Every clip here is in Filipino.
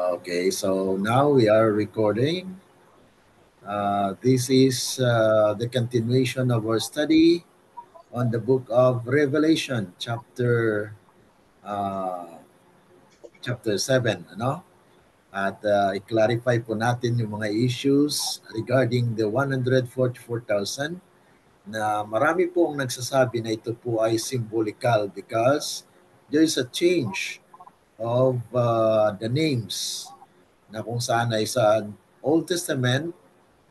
Okay, so now we are recording. This is the continuation of our study on the book of Revelation, uh, chapter 7, ano? At i-clarify po natin yung mga issues regarding the 144,000 na marami po ang nagsasabi na ito po ay symbolical because there is a change of the names na kung saan ay sa Old Testament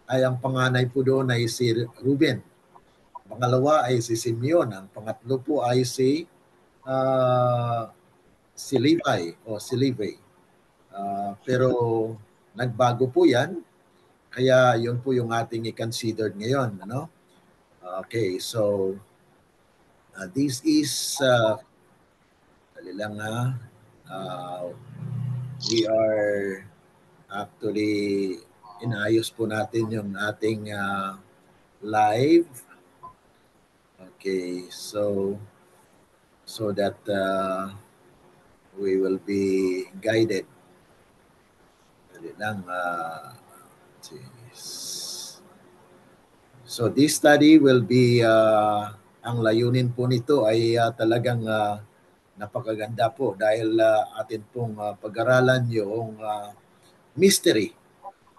ay ang panganay po doon ay si Ruben. Pangalawa ay si Simeon. Ang pangatlo po ay si Levi o si Levi. Pero nagbago po yan. Kaya yun po yung ating i-consider ngayon. Ano? Okay, so this is, dali lang we are actually, inayos po natin yung ating live. Okay, so that we will be guided. Dali lang. So this study will be, ang layunin po nito ay talagang napakaganda po dahil atin pong pag-aralan yung mystery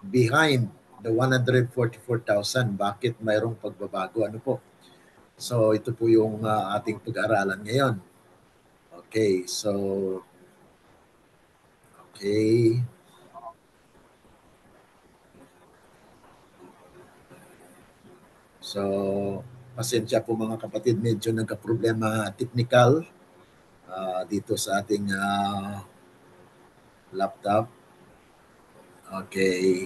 behind the 144,000. Bakit mayroong pagbabago? Ano po? So ito po yung ating pag-aralan ngayon. Okay, so okay. So pasensya po mga kapatid, medyo nagka-problema technical dito sa ating laptop. Okay.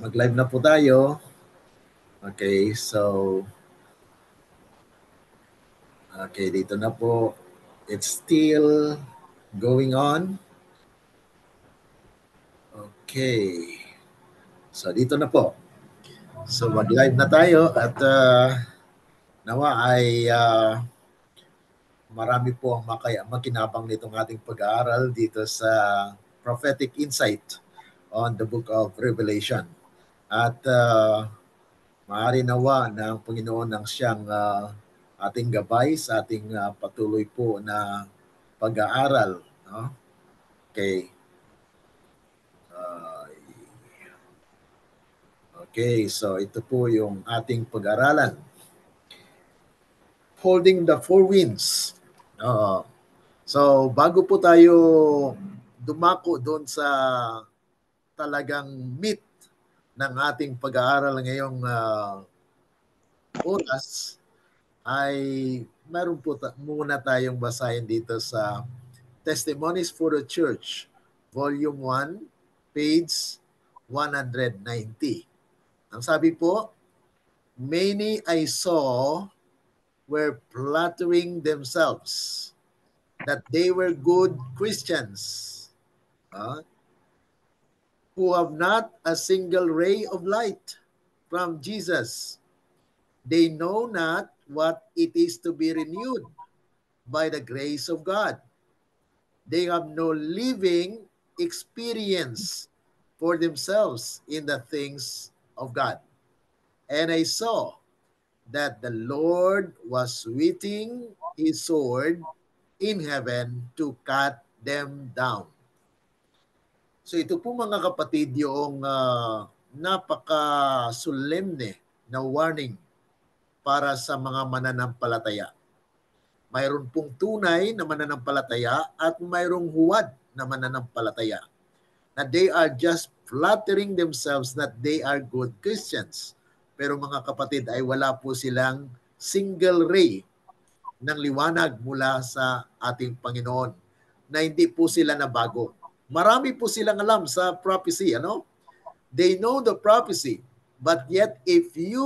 Mag-live na po tayo. Okay, so okay, dito na po. It's still going on. Okay. So dito na po. So mag-live na tayo at nawa ay marami po ang makinabang nitong ating pag-aaral dito sa prophetic insight on the book of Revelation. At maaari nawa ng Panginoon ang siyang ating gabay sa ating patuloy po na pag-aaral. No? Okay. Okay, so ito po yung ating pag-aralan. Holding the four winds. So bago po tayo dumako doon sa talagang meat ng ating pag-aaral ngayong oras, ay meron po muna tayong basahin dito sa Testimonies for the Church, Volume 1, page 190. Ang sabi po, many I saw were flattering themselves that they were good Christians, who have not a single ray of light from Jesus. They know not what it is to be renewed by the grace of God. They have no living experience for themselves in the things of God. And I saw that the Lord was wielding his sword in heaven to cut them down. So ito po mga kapatid yung napaka-solemne na warning para sa mga mananampalataya. Mayroon pong tunay na mananampalataya at mayroong huwad na mananampalataya. Na they are just flattering themselves that they are good Christians. Pero mga kapatid ay wala po silang single ray ng liwanag mula sa ating Panginoon na hindi po sila nabago. Marami po silang alam sa prophecy, ano? They know the prophecy, but yet if you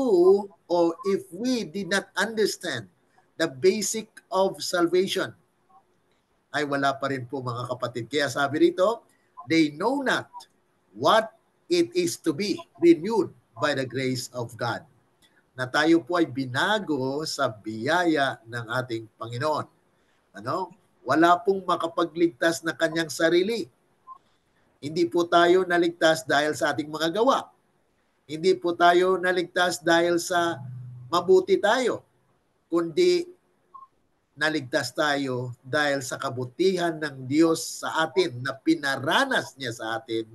or if we did not understand the basic of salvation, ay wala pa rin po mga kapatid. Kaya sabi rito, they know not what it is to be renewed by the grace of God. Na tayo po ay binago sa biyaya ng ating Panginoon. Ano? Wala pong makapagligtas na kanyang sarili. Hindi po tayo naligtas dahil sa ating mga gawa. Hindi po tayo naligtas dahil sa mabuti tayo, kundi naligtas tayo dahil sa kabutihan ng Diyos sa atin na pinaranas niya sa atin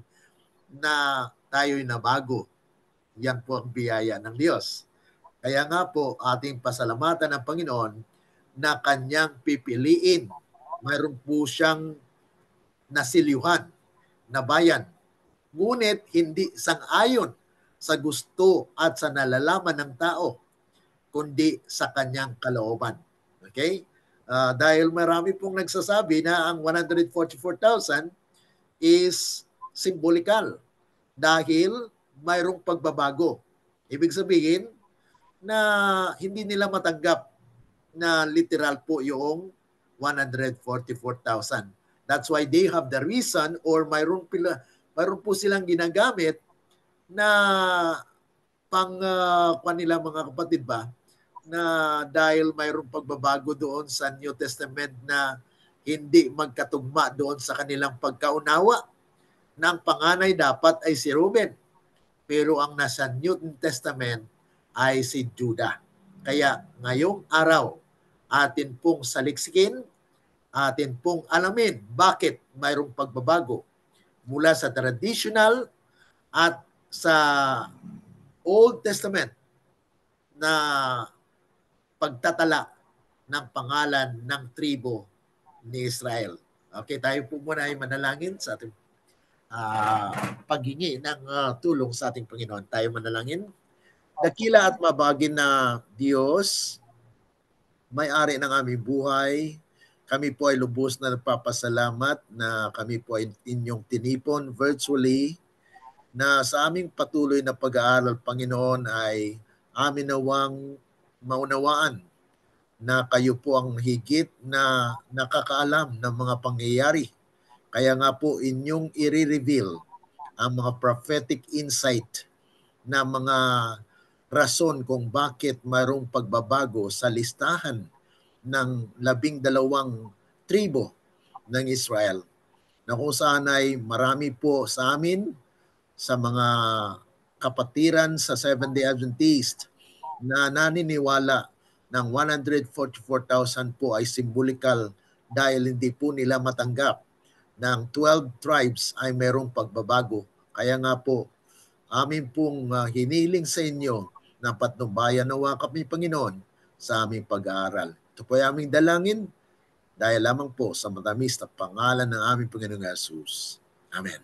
na tayo'y nabago. Yan po ang biyaya ng Diyos. Kaya nga po ating pasalamatan ng Panginoon na kanyang pipiliin. Mayroon po siyang nasilihan na bayan. Ngunit hindi sang-ayon sa gusto at sa nalalaman ng tao, kundi sa kanyang kalooban. Okay? Dahil marami pong nagsasabi na ang 144,000 is symbolikal dahil mayroong pagbabago. Ibig sabihin na hindi nila matanggap na literal po yung 144,000. That's why they have the reason or mayroon po silang ginagamit na kanila mga kapatid ba, na dahil mayroong pagbabago doon sa New Testament na hindi magkatugma doon sa kanilang pagkaunawa ng panganay dapat ay si Reuben. Pero ang nasa New Testament ay si Judah. Kaya ngayong araw, atin pong saliksikin, atin pong alamin bakit mayroong pagbabago mula sa traditional at sa Old Testament na pagtatala ng pangalan ng tribo ni Israel. Okay, tayo po muna ay manalangin sa ating paghingi ng tulong sa ating Panginoon. Tayo manalangin. Dakila at mabagin na Diyos, may-ari ng aming buhay, kami po ay lubos na nagpapasalamat na kami po ay inyong tinipon virtually na sa aming patuloy na pag-aaral, Panginoon, ay amin nawang maunawaan na kayo po ang higit na nakakaalam ng mga pangyayari. Kaya nga po inyong i-reveal ang mga prophetic insight na mga rason kung bakit mayroong pagbabago sa listahan ng 12 tribo ng Israel. Na kung saan ay marami po sa amin, sa mga kapatiran sa Seventh-day Adventist na naniniwala ng 144,000 po ay symbolikal dahil hindi po nila matanggap ng 12 tribes ay merong pagbabago. Kaya nga po, amin pong hiniling sa inyo na patnubayan nawa kami, Panginoon, sa aming pag-aaral. Ito po ay aming dalangin dahil lamang po sa matamis na pangalan ng aming Panginoong Jesus. Amen.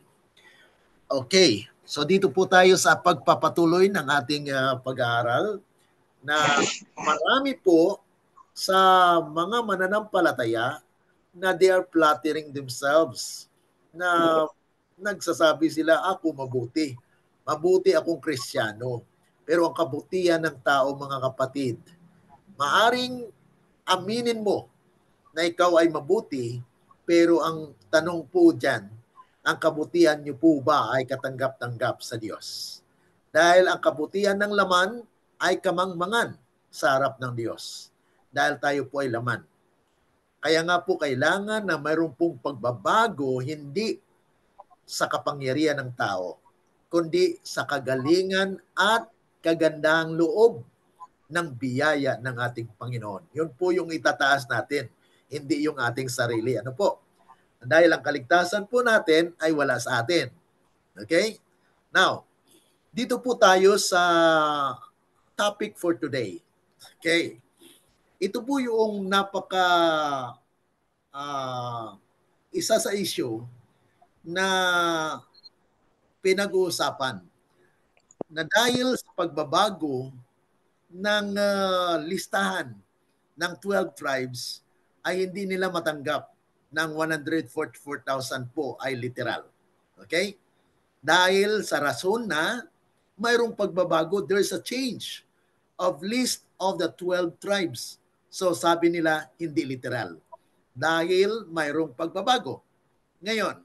Okay, so dito po tayo sa pagpapatuloy ng ating pag-aaral na marami po sa mga mananampalataya na they are flattering themselves, na nagsasabi sila, ako mabuti. Mabuti akong Kristiyano. Pero ang kabutihan ng tao, mga kapatid, maaring aminin mo na ikaw ay mabuti, pero ang tanong po dyan, ang kabutihan niyo po ba ay katanggap-tanggap sa Diyos? Dahil ang kabutihan ng laman ay kamangmangan sa harap ng Diyos. Dahil tayo po ay laman. Kaya nga po kailangan na mayroon pong pagbabago, hindi sa kapangyarihan ng tao, kundi sa kagalingan at kagandahang loob ng biyaya ng ating Panginoon. Yun po yung itataas natin, hindi yung ating sarili. Ano po? Dahil ang kaligtasan po natin ay wala sa atin. Okay? Now, dito po tayo sa topic for today. Okay? Ito po yung isa sa issue na pinag-uusapan na dahil sa pagbabago ng listahan ng 12 tribes ay hindi nila matanggap ng 144,000 po ay literal. Okay? Dahil sa rason na mayroong pagbabago, there's a change of list of the 12 tribes. So sabi nila, hindi literal. Dahil mayroong pagbabago. Ngayon,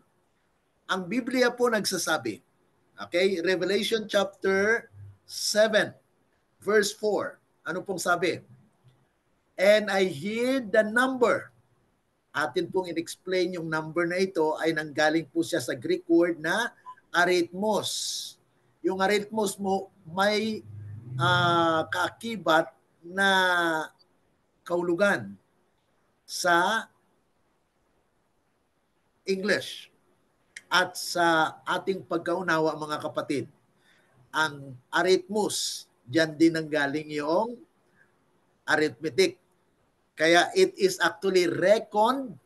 ang Biblia po nagsasabi, okay, Revelation chapter 7, verse 4. Ano pong sabi? And I hear the number Atin pong in-explain yung number na ito ay nanggaling po siya sa Greek word na arithmos. Yung arithmos mo may kaakibat na kahulugan sa English at sa ating pagkaunawa mga kapatid. Ang arithmos, diyan din nanggaling yung arithmetic. Kaya it is actually reckoned,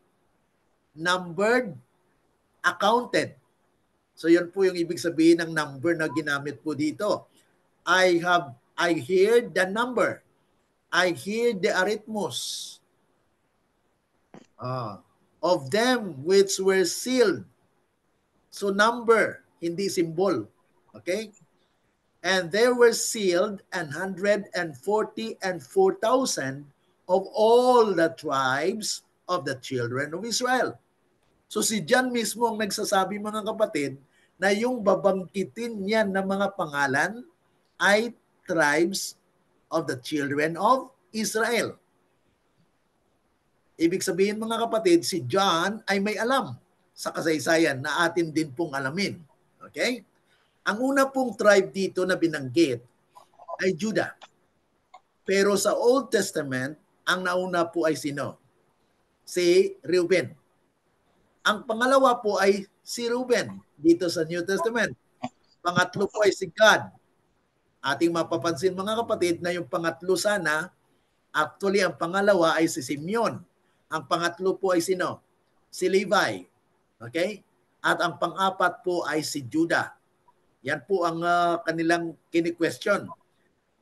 numbered, accounted. So yun po yung ibig sabihin ng number na ginamit po dito. I hear the number. I hear the arithmos of them which were sealed. So number, hindi symbol. Okay? And there were sealed 144,000 of all the tribes of the children of Israel. So si John mismo ang nagsasabi mga kapatid na yung babangkitin niyan ng mga pangalan ay tribes of the children of Israel. Ibig sabihin mga kapatid, si John ay may alam sa kasaysayan na atin din pong alamin. Okay? Ang una pong tribe dito na binanggit ay Judah. Pero sa Old Testament, ang nauna po ay sino? Si Reuben. Ang pangalawa po ay si Reuben dito sa New Testament. Pangatlo po ay si Gad. Ating mapapansin mga kapatid na yung pangatlo sana, actually ang pangalawa ay si Simeon. Ang pangatlo po ay sino? Si Levi. Okay? At ang pang-apat po ay si Judah. Yan po ang kanilang kini-question.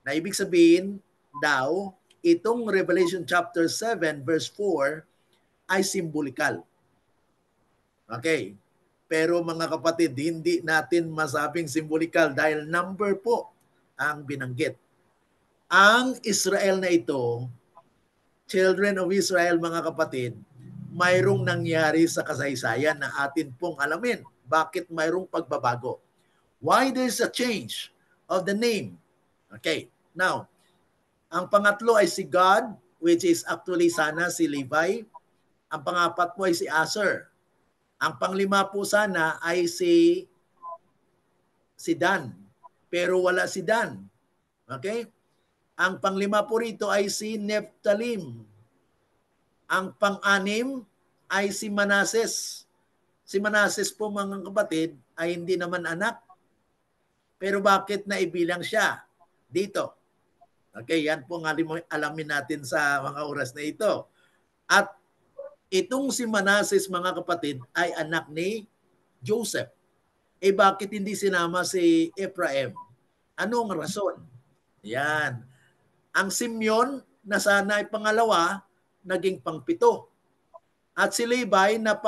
Na ibig sabihin daw, itong Revelation chapter 7 verse 4 ay simbolikal. Okay. Pero mga kapatid, hindi natin masabing simbolikal dahil number po ang binanggit. Ang Israel na ito, children of Israel mga kapatid, mayroong nangyari sa kasaysayan na atin pong alamin. Bakit mayroong pagbabago? Why there's a change of the name? Okay. Now, ang pangatlo ay si God, which is actually sana si Levi. Ang pangapat po ay si Asher. Ang panglima po sana ay si Dan. Pero wala si Dan. Okay? Ang panglima po rito ay si Neptalim. Ang pang-anim ay si Manases. Si Manases po mga kapatid ay hindi naman anak. Pero bakit naibilang siya dito? Okay, yan po ang alamin natin sa mga oras na ito. At itong si Manases mga kapatid ay anak ni Joseph. Bakit hindi sinama si Ephraim? Anong rason? Yan. Ang Simeon na sana ay pangalawa, naging pangpito. At si Levi na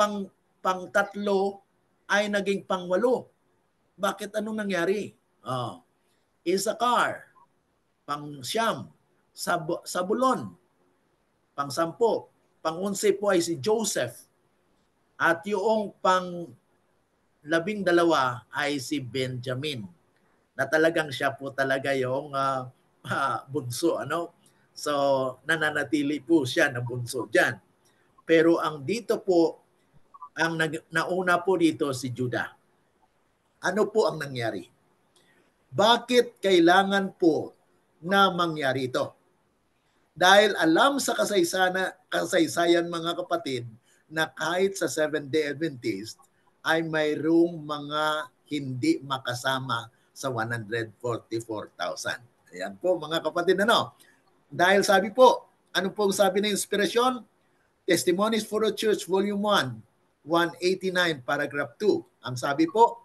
pang-tatlo ay naging pangwalo. Bakit anong nangyari? Isakar, pang-siyam, Sabulon, pang-sampo, pang-11 po ay si Joseph. At yung pang-12 ay si Benjamin. Na talagang siya po talaga yung bunso. So, nananatili po siya na bunso dyan. Pero ang dito po, ang nauna po dito si Judah. Ano po ang nangyari? Bakit kailangan po na mangyari ito? Dahil alam sa kasaysayan mga kapatid na kahit sa Seventh-day Adventist ay mayroong mga hindi makasama sa 144,000. Ayan po mga kapatid, Dahil sabi po, ano po sabi ng inspirasyon? Testimonies for a Church, Volume 1, 189, paragraph 2. Ang sabi po,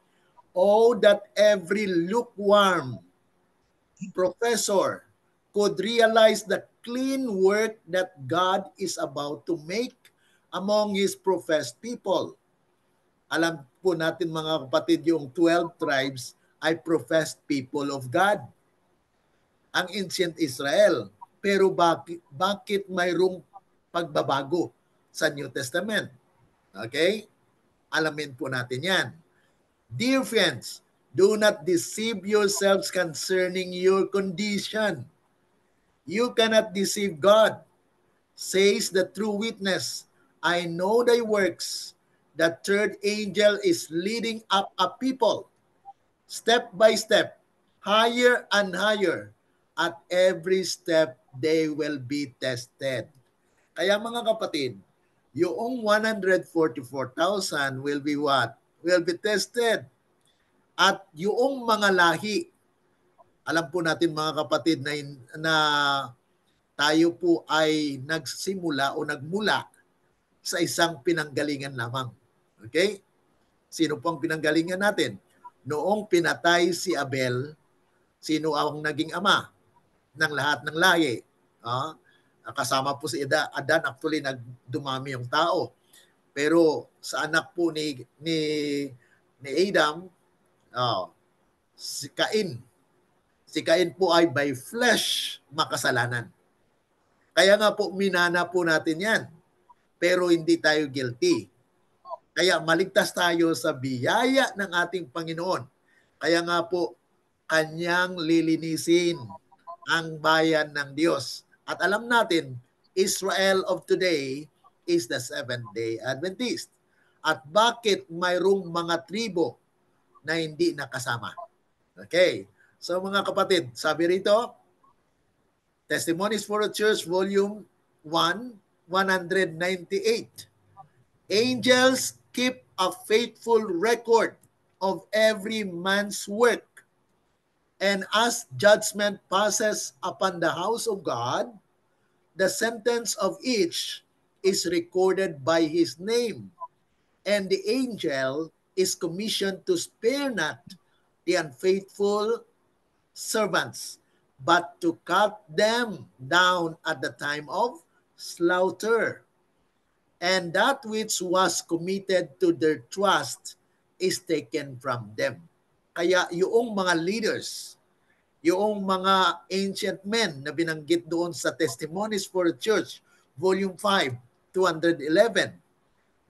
oh, that every lukewarm professor could realize the clean work that God is about to make among His professed people. Alam po natin mga kapatid, yung 12 tribes ay professed people of God. Ang ancient Israel. Pero bakit mayroong pagbabago sa New Testament? Okay? Alamin po natin yan. Dear friends, do not deceive yourselves concerning your condition. You cannot deceive God, says the true witness. I know thy works. The third angel is leading up a people, step by step, higher and higher. At every step, they will be tested. Kaya mga kapatid, yung 144,000 will be what? Will be tested. At yung mga lahi, alam po natin mga kapatid na tayo po ay nagsimula o nagmula sa isang pinanggalingan lamang. Okay? Sino pong pinanggalingan natin? Noong pinatay si Abel, sino ang naging ama ng lahat ng lahi? Kasama po si Adan, actually nagdumami yung tao. Pero sa anak po ni Adam, si Cain po ay by flesh makasalanan. Kaya nga po minana po natin yan. Pero hindi tayo guilty. Kaya maligtas tayo sa biyaya ng ating Panginoon. Kaya nga po, kanyang lilinisin ang bayan ng Diyos. At alam natin, Israel of today is the Seventh-day Adventist. At bakit mayroong mga tribo na hindi nakasama? Okay. So mga kapatid, sabi rito, Testimonies for a Church, Volume 1, 198. Angels keep a faithful record of every man's work. And as judgment passes upon the house of God, the sentence of each is recorded by his name. And the angel is commissioned to spare not the unfaithful servants, but to cut them down at the time of slaughter. And that which was committed to their trust is taken from them. Kaya yung mga leaders, yung mga ancient men na binanggit doon sa Testimonies for the Church, Volume 5, 211,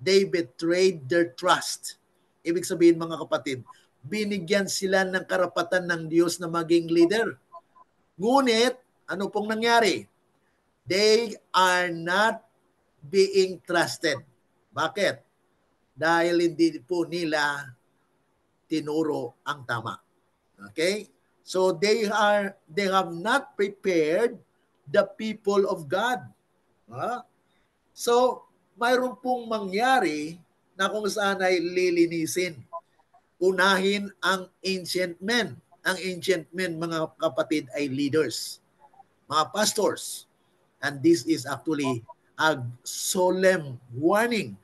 they betrayed their trust. Ibig sabihin mga kapatid, binigyan sila ng karapatan ng Diyos na maging leader. Ngunit, ano pong nangyari? They are not being trusted. Bakit? Dahil hindi po nila tinuro ang tama. Okay? So they have not prepared the people of God. So mayroon pong mangyari na kung saan ay lilinisin. Unahin ang ancient men. Ang ancient men, mga kapatid, ay leaders, mga pastors. And this is actually a solemn warning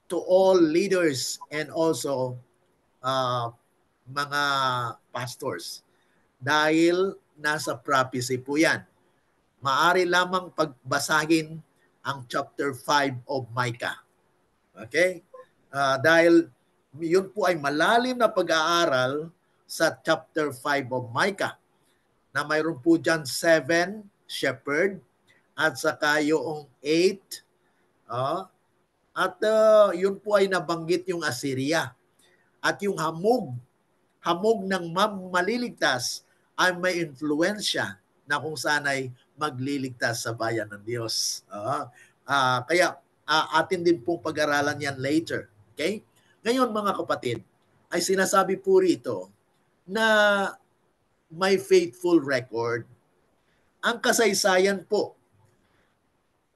to all leaders and also mga pastors. Dahil nasa prophecy po yan. Maari lamang pagbasahin ang chapter 5 of Micah. Okay? Dahil yun po ay malalim na pag-aaral sa chapter 5 of Micah na mayroon po dyan 7 shepherd at saka yung 8 at yun po ay nabanggit yung Assyria at yung hamog ng maliligtas ay may influensya na kung saan ay magliligtas sa bayan ng Diyos. Kaya atin din pong pag-aralan yan later. Okay? Ngayon mga kapatid, ay sinasabi po rito na may faithful record. Ang kasaysayan po,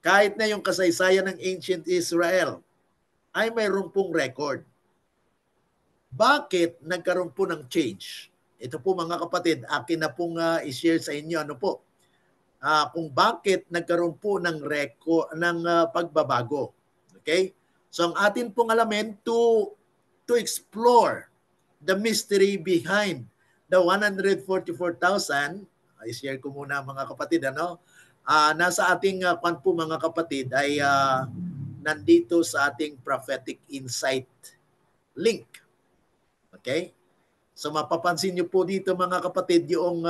kahit na yung kasaysayan ng ancient Israel, ay mayroon pong record. Bakit nagkaroon po ng change? Ito po mga kapatid, akin na pong i-share sa inyo kung bakit nagkaroon po ng record ng pagbabago. Okay? So ang atin pong alamin to explore the mystery behind the 144,000, i-share ko muna mga kapatid, nasa ating po mga kapatid ay nandito sa ating prophetic insight link. Okay? So mapapansin niyo po dito mga kapatid yung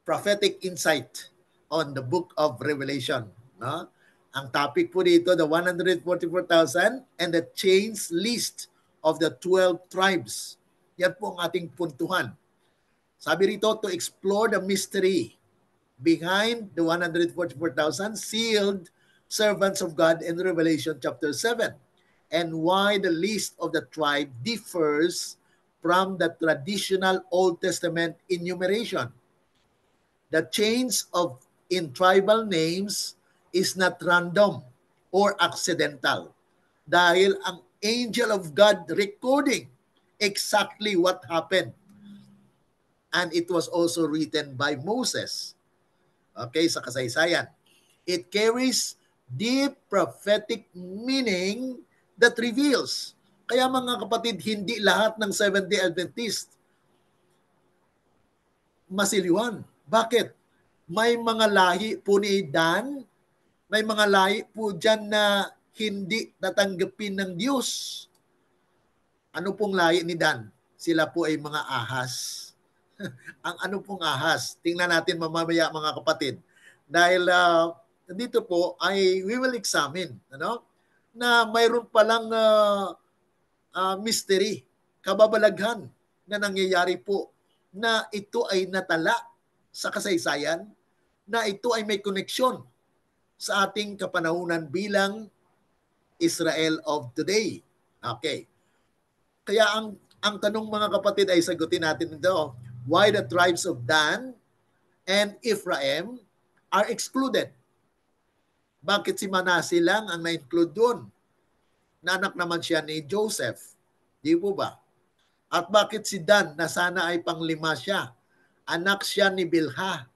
prophetic insight on the book of Revelation. No? Ang topic po dito, the 144,000 and the chains list of the 12 tribes. Yan po ang ating puntuhan. Sabi rito, to explore the mystery behind the 144,000 sealed servants of God in Revelation chapter 7, and why the list of the tribe differs from the traditional Old Testament enumeration. The change of in tribal names is not random or accidental dahil ang angel of God recording exactly what happened, and it was also written by Moses. Okay, sa kasaysayan. It carries deep prophetic meaning that reveals. Kaya mga kapatid, hindi lahat ng Seventh-day Adventist masiliwan. Bakit? May mga lahi po ni Dan, may mga lahi po dyan na hindi tatanggapin ng Diyos. Ano pong lahi ni Dan? Sila po ay mga ahas. Ang ano pong ahas? Tingnan natin mamaya mga kapatid. Dahil dito po ay we will examine na mayroon palang mystery, kababalaghan na nangyayari po na ito ay natala sa kasaysayan, na ito ay may koneksyon sa ating kapanahunan bilang Israel of today. Okay. Kaya ang tanong mga kapatid ay sagutin natin ito. Why the tribes of Dan and Ephraim are excluded? Bakit si Manase lang ang na-include doon? Na anak naman siya ni Joseph. Di po ba? At bakit si Dan na sana ay panglima siya? Anak siya ni Bilha.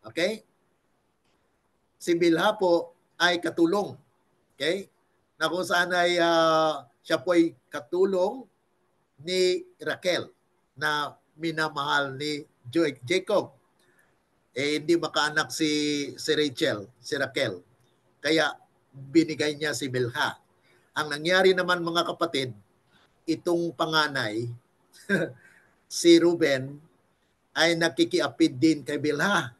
Okay? Si Bilha po ay katulong. Okay? Na kung saan ay siya po ay katulong ni Raquel na minamahal ni Jacob. Hindi makaanak si Rachel, si Raquel. Kaya binigay niya si Bilha. Ang nangyari naman mga kapatid, itong panganay, si Ruben, ay nakikiapid din kay Bilha.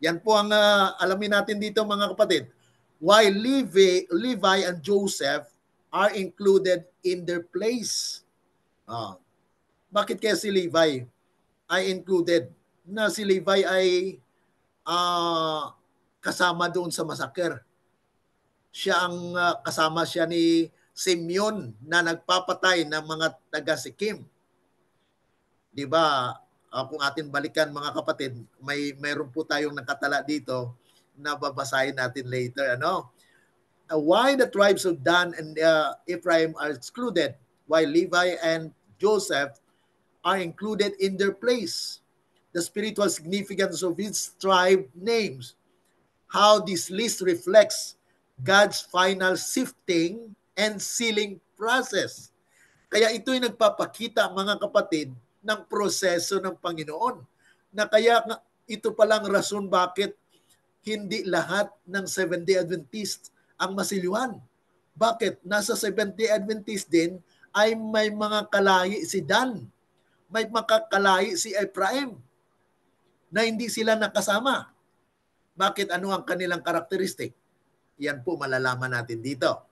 Yan po ang alamin natin dito mga kapatid. Why Levi and Joseph are included in their place. Bakit kaya si Levi ay included? Na si Levi ay kasama doon sa massacre. Siya ang kasama siya ni Simeon na nagpapatay ng mga taga Sikim. 'Di ba? Kung atin balikan mga kapatid, mayroon po tayong nakatala dito na babasahin natin later, why the tribes of Dan and Ephraim are excluded, while Levi and Joseph are included in their place. The spiritual significance of each tribe names. How this list reflects God's final sifting and sealing process. Kaya ito'y nagpapakita mga kapatid ng proseso ng Panginoon. Na kaya ito palang rason bakit hindi lahat ng Seventh-day Adventist ang masiliwan. Bakit? Nasa Seventh-day Adventist din ay may mga kalahi si Dan. May makakalahi si Ephraim na hindi sila nakasama. Bakit? Ano ang kanilang karakteristik? Yan po malalaman natin dito.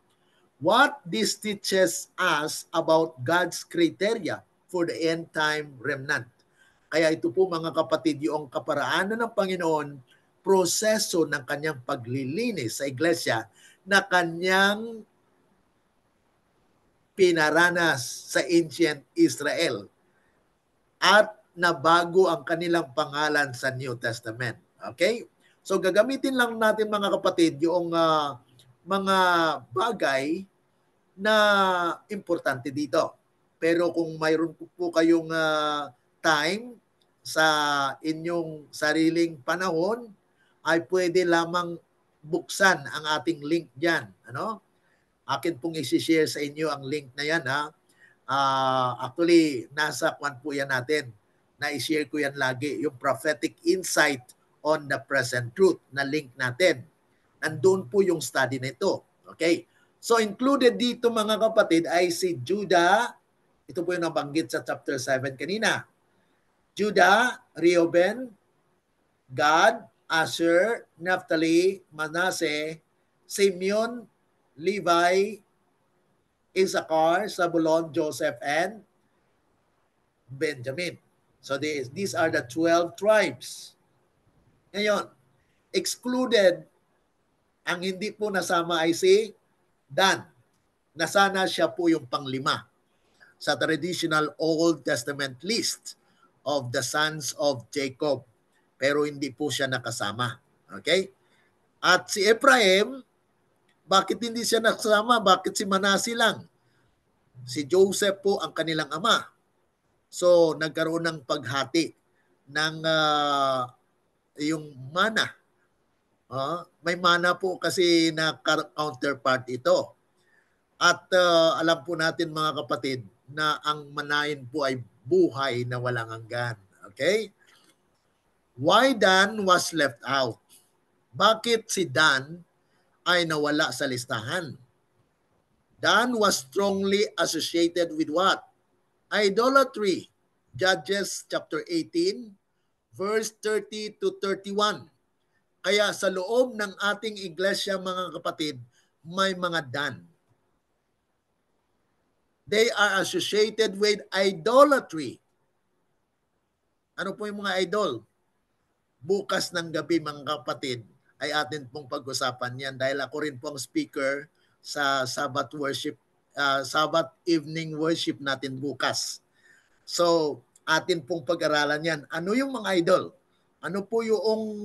What this teaches us about God's criteria for the end time remnant. Kaya ito po mga kapatid, yung kaparaanan ng Panginoon, proseso ng kanyang paglilinis sa iglesia na kanyang pinaranas sa ancient Israel at nabago ang kanilang pangalan sa New Testament. Okay? So gagamitin lang natin mga kapatid yung mga bagay na importante dito. Pero kung mayroon po kayong time sa inyong sariling panahon, ay pwede lamang buksan ang ating link dyan. Akin pong isi-share sa inyo ang link na yan. Actually, nasa kwan po yan natin. Na-share ko yan lagi. Yung prophetic insight on the present truth na link natin. Nandun po yung study nito. Okay? So included dito mga kapatid ay si Judah. Ito po yung nabanggit sa chapter 7 kanina. Judah, Reuben, Gad, Asher, Naphtali, Manasseh, Simeon, Levi, Issachar, Zabulon, Joseph, and Benjamin. So these are the 12 tribes. Ngayon, excluded, ang hindi po nasama ay si Dan, na sana siya po yung panglima sa traditional Old Testament list of the sons of Jacob. Pero hindi po siya nakasama. Okay? At si Ephraim, bakit hindi siya nakasama? Bakit si Manase lang? Si Joseph po ang kanilang ama. So, nagkaroon ng paghati ng yung mana. May mana po kasi na counterpart ito. At alam po natin mga kapatid na ang manain po ay buhay na walang hanggan. Okay? Why Dan was left out? Bakit si Dan ay nawala sa listahan? Dan was strongly associated with what? Idolatry. Judges chapter 18, verse 30 to 31. Kaya sa loob ng ating iglesia mga kapatid, may mga Dan. They are associated with idolatry. Ano po yung mga idol? Bukas ng gabi mga kapatid ay atin pong pag-usapan yan dahil ako rin po ang speaker sa Sabbath worship, Sabbath evening worship natin bukas. So, atin pong pag-aralan yan. Ano yung mga idol? Ano po yung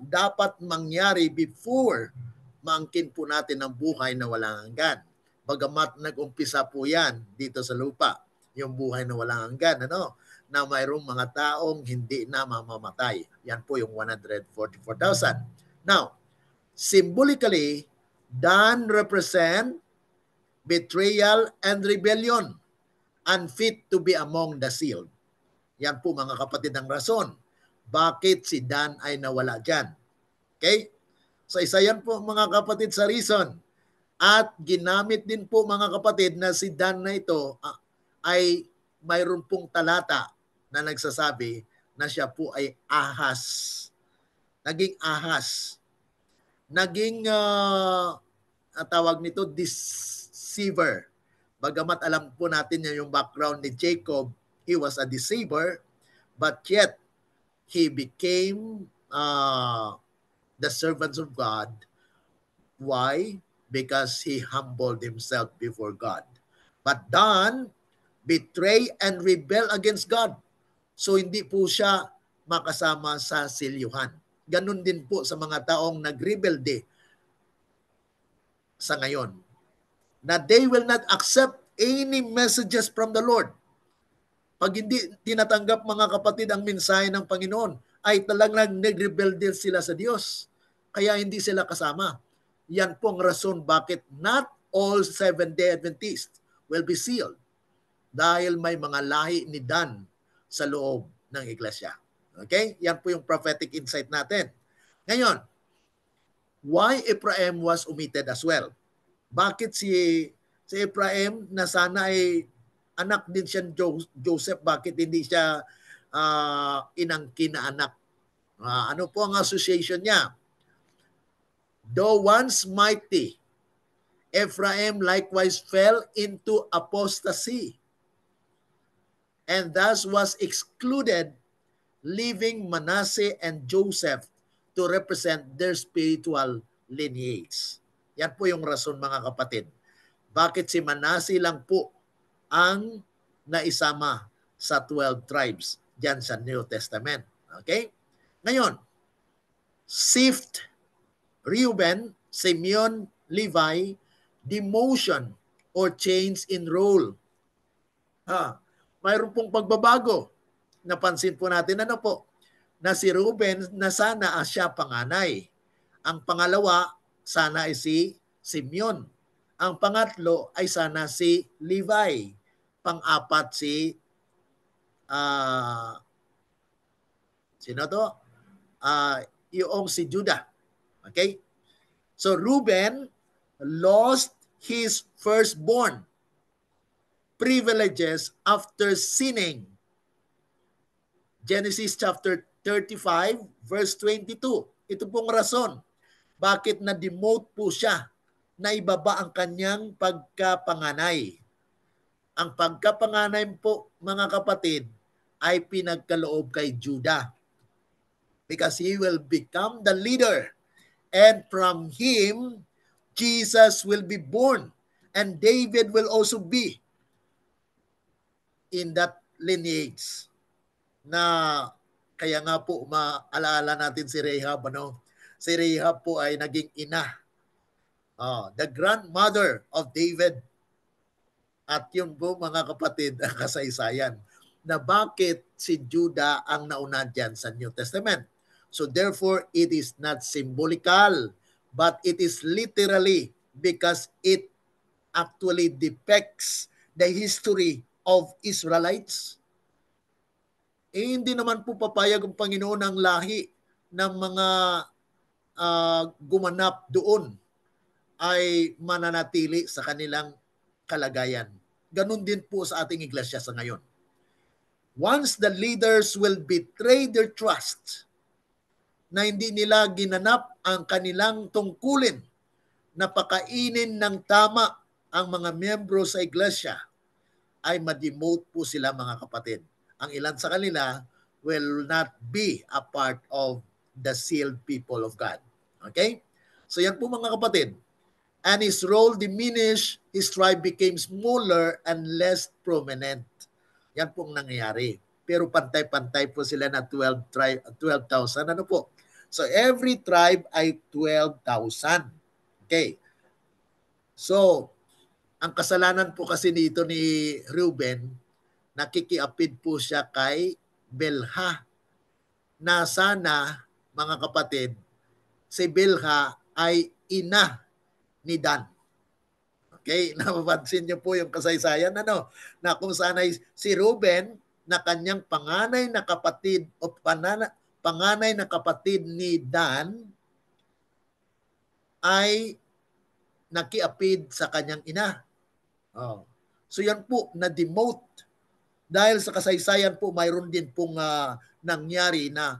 dapat mangyari before maangkin po natin ang buhay na walang hanggan? Bagamat nag-umpisa po yan dito sa lupa, yung buhay na walang hanggan, na mayroong mga taong hindi na mamamatay. Yan po yung 144,000. Now, symbolically, Dan represent betrayal and rebellion, unfit to be among the sealed. Yan po mga kapatid ang rason. Bakit si Dan ay nawala dyan? Okay? So isa yan po mga kapatid sa reason. At ginamit din po mga kapatid na si Dan na ito ay mayroon pong talata na nagsasabi na siya po ay ahas. Naging ahas. Naging tawag nito deceiver. Bagamat alam po natin yung background ni Jacob, he was a deceiver, but yet he became the servants of God. Why? Because he humbled himself before God. But Dan betray and rebel against God. So hindi po siya makasama sa silyuhan. Ganun din po sa mga taong nagrebelde sa ngayon. Na they will not accept any messages from the Lord. Pag hindi tinatanggap mga kapatid ang mensahe ng Panginoon, ay talagang nagrebelde sila sa Diyos. Kaya hindi sila kasama. Yan po ang rason bakit not all Seventh-day Adventists will be sealed. Dahil may mga lahi ni Dan sa loob ng iglesia. Okay? Yan po yung prophetic insight natin. Ngayon, why Ephraim was omitted as well? Bakit si Ephraim na sana ay anak din siya Joseph, bakit hindi siya inangkin na anak? Ano po ang association niya? Though once mighty, Ephraim likewise fell into apostasy and thus was excluded, leaving Manasseh and Joseph to represent their spiritual lineage. Yan po yung rason mga kapatid. Bakit si Manasseh lang po ang naisama sa 12 tribes dyan sa New Testament. Okay? Ngayon, Sift, Reuben, Simeon, Levi, demotion or change in role. Mayroon pong pagbabago. Napansin po natin na si Reuben na sana siya panganay. Ang pangalawa, sana ay si Simeon. Ang pangatlo ay sana si Levi. Pang-apat si sino to? Yung si Judah. Okay? So Reuben lost his firstborn privileges after sinning. Genesis chapter 35 verse 22. Ito pong rason bakit na-demote po siya, na ibaba ang kanyang pagkapanganay. Ang pagkapanganay po mga kapatid ay pinagkaloob kay Judah. because he will become the leader. And from him, Jesus will be born. And David will also be in that lineage. Na kaya nga po maalaala natin si Rahab, ano? Si Rahab po ay naging ina, the grandmother of David. At yun po mga kapatid ang kasaysayan na bakit si Judah ang nauna dyan sa New Testament. So therefore, it is not symbolical, but it is literally because it actually depicts the history of Israelites. Hindi naman po papayag ang Panginoon ang lahi ng mga gumanap doon ay mananatili sa kanilang kalagayan. Ganon din po sa ating iglesia sa ngayon. Once the leaders will betray their trust na hindi nila ginanap ang kanilang tungkulin na pakainin ng tama ang mga miyembro sa iglesia, ay ma-demote po sila mga kapatid. Ang ilan sa kanila will not be a part of the sealed people of God. Okay? So yan po mga kapatid. And his role diminished, his tribe became smaller and less prominent. Yan pong nangyayari. Pero pantay-pantay po sila na 12,000. Ano po? So every tribe ay 12,000. Okay. So, ang kasalanan po kasi dito ni Reuben, nakikiapid po siya kay Bilha. Na sana, mga kapatid, si Bilha ay ina ni Dan. Okay, napapansin niyo po yung kasaysayan ano, na kung saan ay si Reuben na kanyang panganay na kapatid o panganay na kapatid ni Dan ay nakiapid sa kanyang ina. So yan po na-demote dahil sa kasaysayan po mayroon din pong nangyari na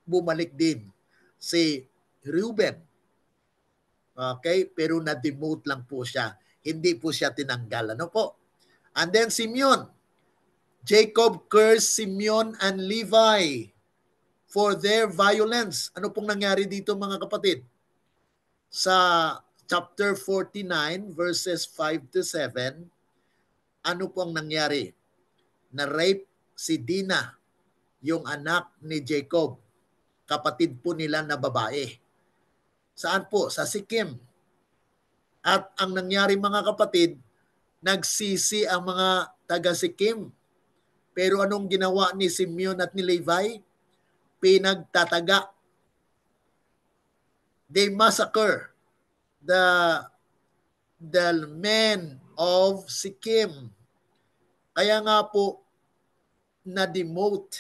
bumalik din si Reuben. Okay? Pero na-demote lang po siya. Hindi po siya tinanggal. Ano po? And then Simeon. Jacob cursed Simeon and Levi for their violence. Ano pong nangyari dito mga kapatid? Sa chapter 49 verses 5 to 7, ano pong nangyari? Na-rape si Dina, yung anak ni Jacob. Kapatid po nila na babae. Saan po? Sa Sikkim. At ang nangyari mga kapatid, nagsisi ang mga taga-Sikkim. Pero anong ginawa ni Simeon at ni Levi? Pinagtataga. They massacre the men of Sikkim. Kaya nga po, na-demote.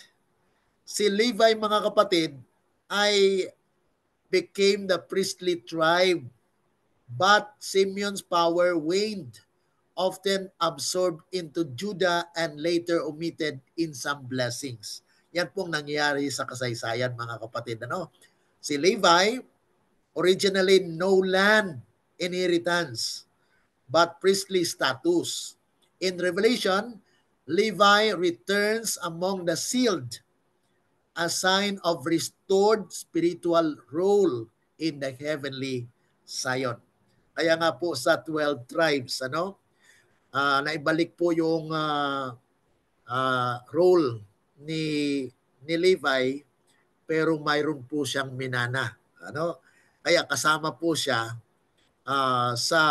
Si Levi mga kapatid ay became the priestly tribe, but Simeon's power waned, often absorbed into Judah and later omitted in some blessings. Yan pong nangyayari sa kasaysayan mga kapatid. Ano? Si Levi, originally no land inheritance, but priestly status. In Revelation, Levi returns among the sealed, a sign of restored spiritual role in the heavenly Zion. Kaya nga po sa 12 tribes, naibalik po yung role ni Levi, pero mayroon po siyang minana. Kaya kasama po siya sa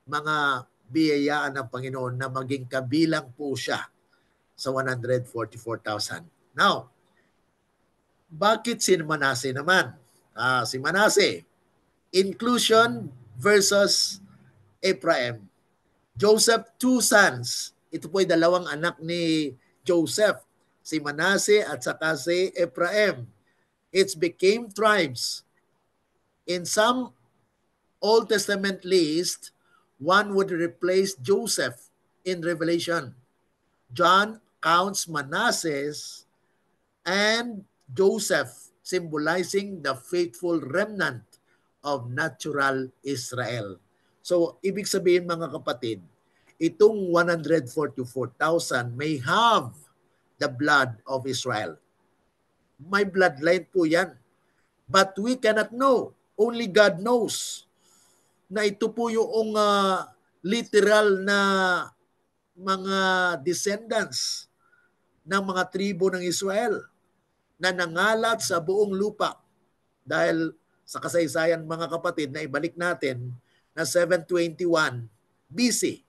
mga biyayaan ng Panginoon na maging kabilang po siya sa 144,000. Now, bakit si Manase naman? Si Manase, inclusion versus Ephraim. Joseph, 2 sons. Ito po ay dalawang anak ni Joseph, si Manase at saka si Ephraim. It became tribes. In some Old Testament list, one would replace Joseph in Revelation. John counts Manasseh and Joseph, symbolizing the faithful remnant of natural Israel. So, ibig sabihin mga kapatid, itong 144,000 may have the blood of Israel. May bloodline po yan. But we cannot know. Only God knows na ito po yung literal na mga descendants ng mga tribo ng Israel na nangalat sa buong lupa. Dahil sa kasaysayan mga kapatid na ibalik natin na 721 BC,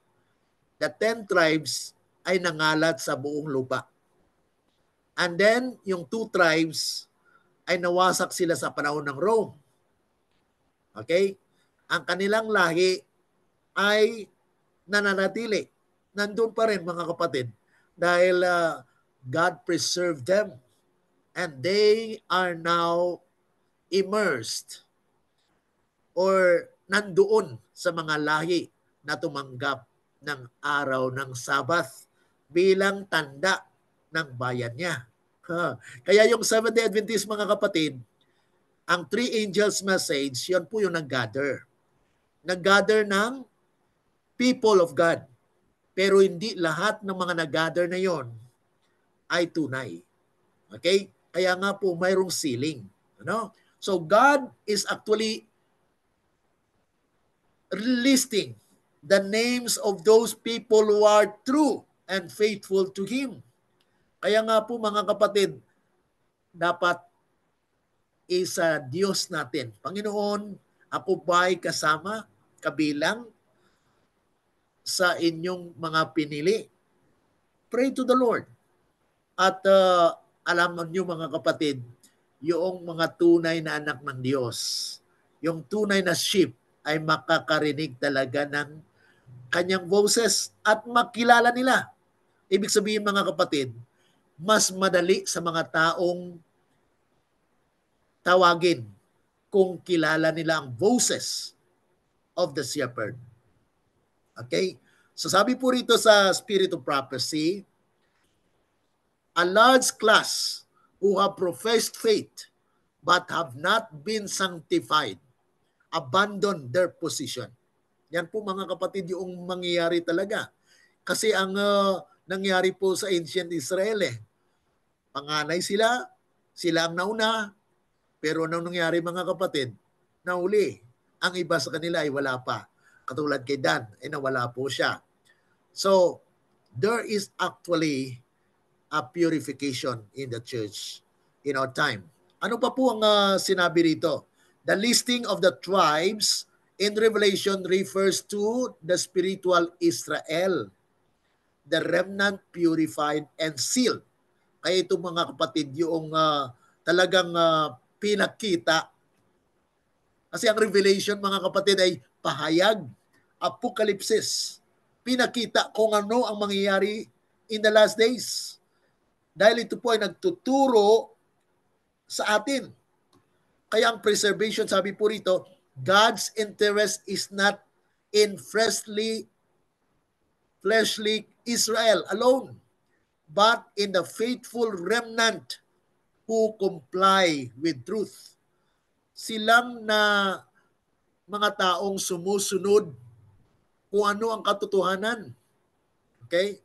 the 10 tribes ay nangalat sa buong lupa. And then, yung 2 tribes ay nawasak sila sa panahon ng Rome. Okay? Ang kanilang lahi ay nananatili. Nandun pa rin mga kapatid dahil God preserved them and they are now immersed or nandoon sa mga lahi na tumanggap ng araw ng Sabbath bilang tanda ng bayan niya. Kaya yung Seventh-day Adventist mga kapatid, ang 3 angels message, yan po yung nag-gather. Nag-gather ng people of God. Pero hindi lahat ng mga nag-gather na yon ay tunay. Okay? Kaya nga po mayroong sealing. Ano? So God is actually listing the names of those people who are true and faithful to Him. Kaya nga po mga kapatid, dapat isa Diyos natin. Panginoon, ako ba'y kasama, kabilang sa inyong mga pinili? Pray to the Lord. At alam niyo mga kapatid, yung mga tunay na anak ng Diyos, yung tunay na sheep ay makakarinig talaga ng kanyang boses at makilala nila. Ibig sabihin mga kapatid, mas madali sa mga taong tawagin kung kilala nila ang boses of the shepherd. Okay? So sabi po rito sa Spirit of Prophecy, a large class who have professed faith but have not been sanctified abandon their position. Yan po mga kapatid yung mangyayari talaga. Kasi ang nangyari po sa ancient Israel panganay sila ang nauna, pero anong nangyari mga kapatid? Nahuli. Ang iba sa kanila ay wala pa. Katulad kay Dan, ay nawala po siya. So, there is actually a purification in the church in our time. Ano pa po ang sinabi rito? The listing of the tribes in Revelation refers to the spiritual Israel, the remnant purified and sealed. Kaya itong mga kapatid, yung talagang pinakita. Kasi ang Revelation mga kapatid ay pahayag, apokalipsis. Pinakita kung ano ang mangyayari in the last days. Dahil ito po ay nagtuturo sa atin. Kaya ang preservation, sabi po rito, God's interest is not in fleshly Israel alone, but in the faithful remnant who comply with truth. Silang na mga taong sumusunod kung ano ang katotohanan. Okay?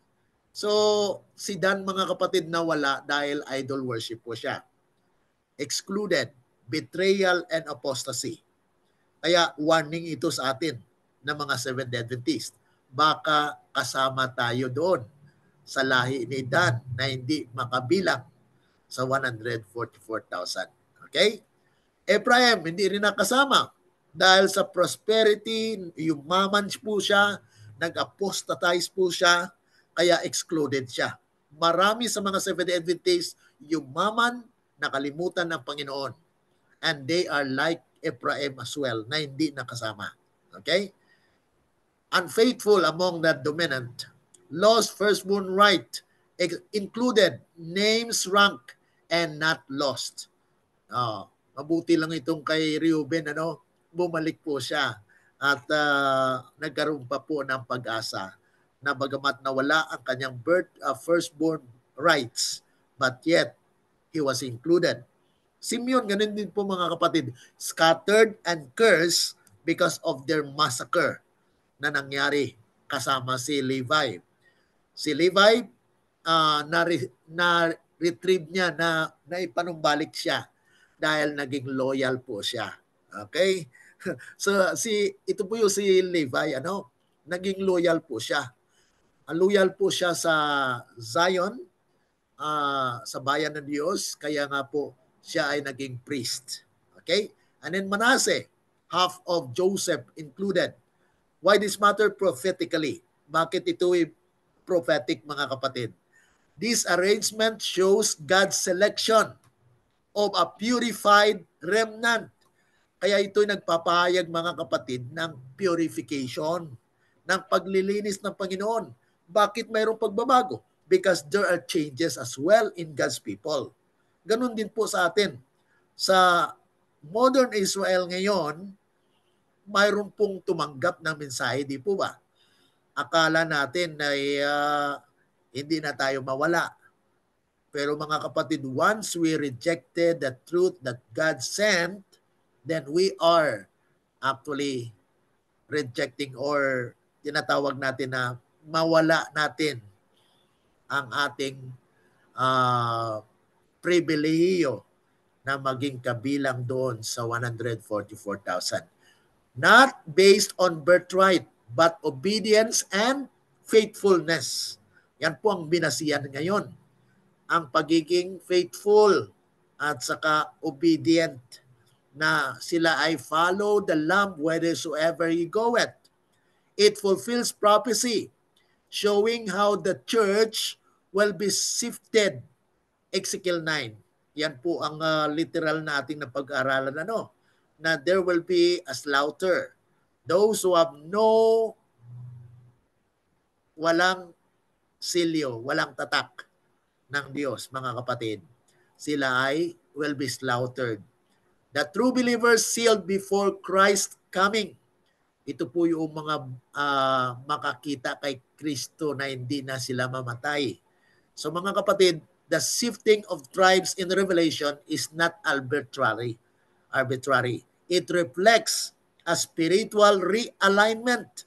So, si Dan mga kapatid nawala dahil idol worship po siya. Excluded, betrayal and apostasy. Kaya warning ito sa atin ng mga Seventh-day Adventist. Baka kasama tayo doon sa lahi ni Dan na hindi makabilang sa 144,000. Okay? Ephraim, hindi rin nakasama dahil sa prosperity, yumaman po siya, nag-apostatize po siya, kaya excluded siya. Marami sa mga Seventh-day Adventists, yumaman, nakalimutan ng Panginoon. And they are like Ephraim as well, na hindi nakasama. Okay? Unfaithful among the dominant, lost firstborn right, included names, rank, and not lost. Mabuti lang itong kay Reuben, bumalik po siya at nagkaroon pa po ng pag-asa na bagamat nawala ang kanyang firstborn rights, but yet he was included. Simeon, ganun din po mga kapatid, scattered and cursed because of their massacre na nangyari kasama si Levi. Si Levi retrieve niya na naipanumbalik siya dahil naging loyal po siya. Okay? So ito po yung si Levi, naging loyal po siya. Loyal po siya sa Zion, sa bayan ng Diyos, kaya nga po siya ay naging priest. Okay? And then Manasseh, half of Joseph included. Why this matter prophetically? Bakit ito ay prophetic, mga kapatid? This arrangement shows God's selection of a purified remnant. Kaya ito'y nagpapahayag, mga kapatid, ng purification, ng paglilinis ng Panginoon. Bakit mayroong pagbabago? Because there are changes as well in God's people. Ganun din po sa atin. Sa modern Israel ngayon, mayroon pong tumanggap ng mensahe, di po ba? Akala natin ay hindi na tayo mawala. Pero mga kapatid, once we rejected the truth that God sent, then we are actually rejecting or tinatawag natin na mawala natin ang ating pribilehiyo na maging kabilang doon sa 144,000. Not based on birthright, but obedience and faithfulness. Yan po ang binasihan ngayon. Ang pagiging faithful at saka obedient, na sila ay follow the Lamb whithersoever he goeth. It fulfills prophecy, showing how the church will be sifted. Ezekiel 9. Yan po ang literal na ating napag-aralan, na there will be a slaughter. Those who have walang silyo, walang tatak ng Diyos, mga kapatid, sila ay will be slaughtered. The true believers sealed before Christ's coming. Ito po yung mga makakita kay Kristo na hindi na sila mamatay. So mga kapatid, the shifting of tribes in Revelation is not arbitrary. It reflects a spiritual realignment.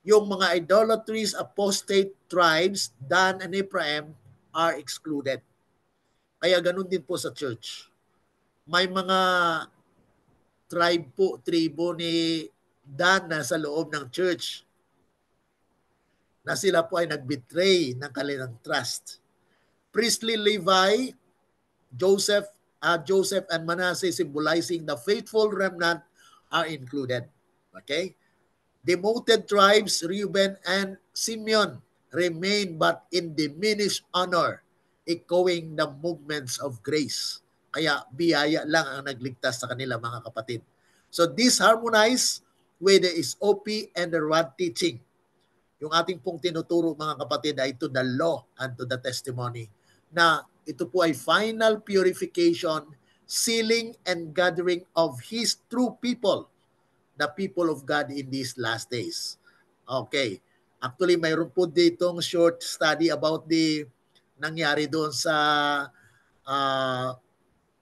Yung mga idolatries, apostate tribes, Dan and Ephraim, are excluded. Kaya ganun din po sa church. May mga tribo ni Dan na sa loob ng church na sila po ay nag-betray ng kanilang trust. Priestly Levi, Joseph and Manasseh, symbolizing the faithful remnant, are included. Okay? Demoted tribes, Reuben and Simeon, remain but in diminished honor, echoing the movements of grace. Kaya biyaya lang ang nagligtas sa kanila, mga kapatid. So this harmonize with the SOP and the rod teaching. Yung ating pong tinuturo, mga kapatid, ay to the law and to the testimony, na ito po ay final purification, sealing and gathering of His true people, the people of God in these last days. Okay. Actually, mayroon po ditong short study about the nangyari doon sa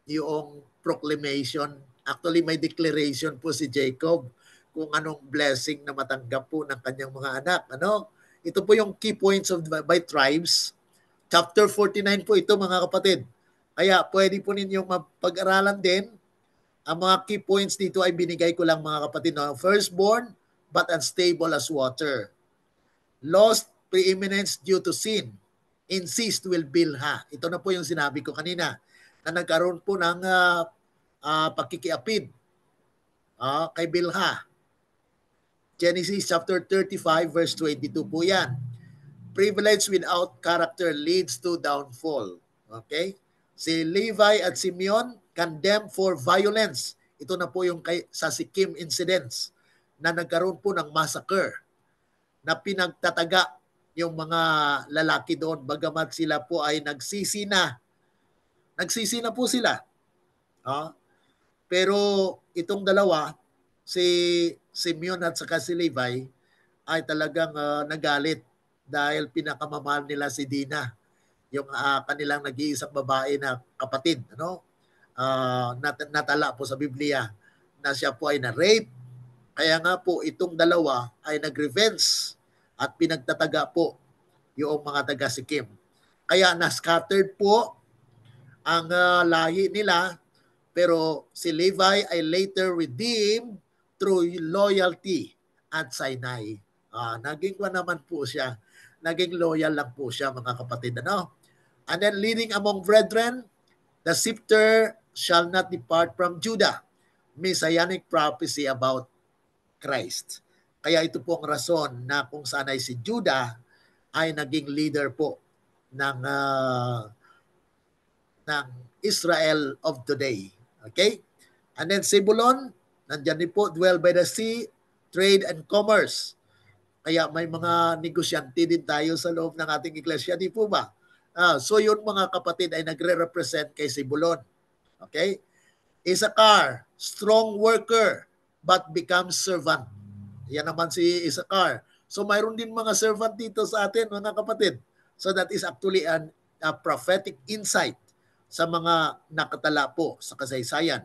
yung proclamation. Actually, may declaration po si Jacob kung anong blessing na matanggap po ng kanyang mga anak. Ito po yung key points of by tribes. Chapter 49 po ito, mga kapatid. Kaya pwede po ninyong mapag-aralan din. Ang mga key points dito ay binigay ko lang, mga kapatid. Firstborn, but unstable as water. Lost preeminence due to sin. Insist will Bilha. Ito na po yung sinabi ko kanina, na nagkaroon po ng pagkikiapid kay Bilha. Genesis chapter 35 verse 22 po yan. Privilege without character leads to downfall. Okay? Si Levi at Simeon condemned for violence. Ito na po yung sa Sikkim incidents na nagkaroon po ng massacre, na pinagtataga yung mga lalaki doon, bagamat sila po ay nagsisi na po sila. Pero itong dalawa, si Simeon at saka si Levi, ay talagang nagalit dahil pinakamamahal nila si Dina, yung kanilang nag-iisang babae na kapatid, natala po sa Biblia na siya po ay na-rape. Kaya nga po itong dalawa ay nag-revenge at pinagtataga po yung mga taga Sikkim. Kaya na-scattered po ang lahi nila, pero si Levi ay later redeemed through loyalty at Sinai. Naging pa naman po siya. Naging loyal lang po siya, mga kapatid. Ano? And then leading among brethren, the scepter shall not depart from Judah. Messianic prophecy about Christ. Kaya ito po ang rason na kung saan ay si Judah ay naging leader po ng Israel of today. Okay? And then Zebulon, nandyan din po, dwell by the sea, trade and commerce. Kaya may mga negosyante din tayo sa loob ng ating iglesia, di po ba? So yun mga kapatid ay nagre-represent kay Zebulon. Okay? Issachar, strong worker but becomes servant. Yan naman si Issachar. So mayroon din mga servant dito sa atin, mga kapatid. So that is actually a prophetic insight sa mga nakatala po sa kasaysayan.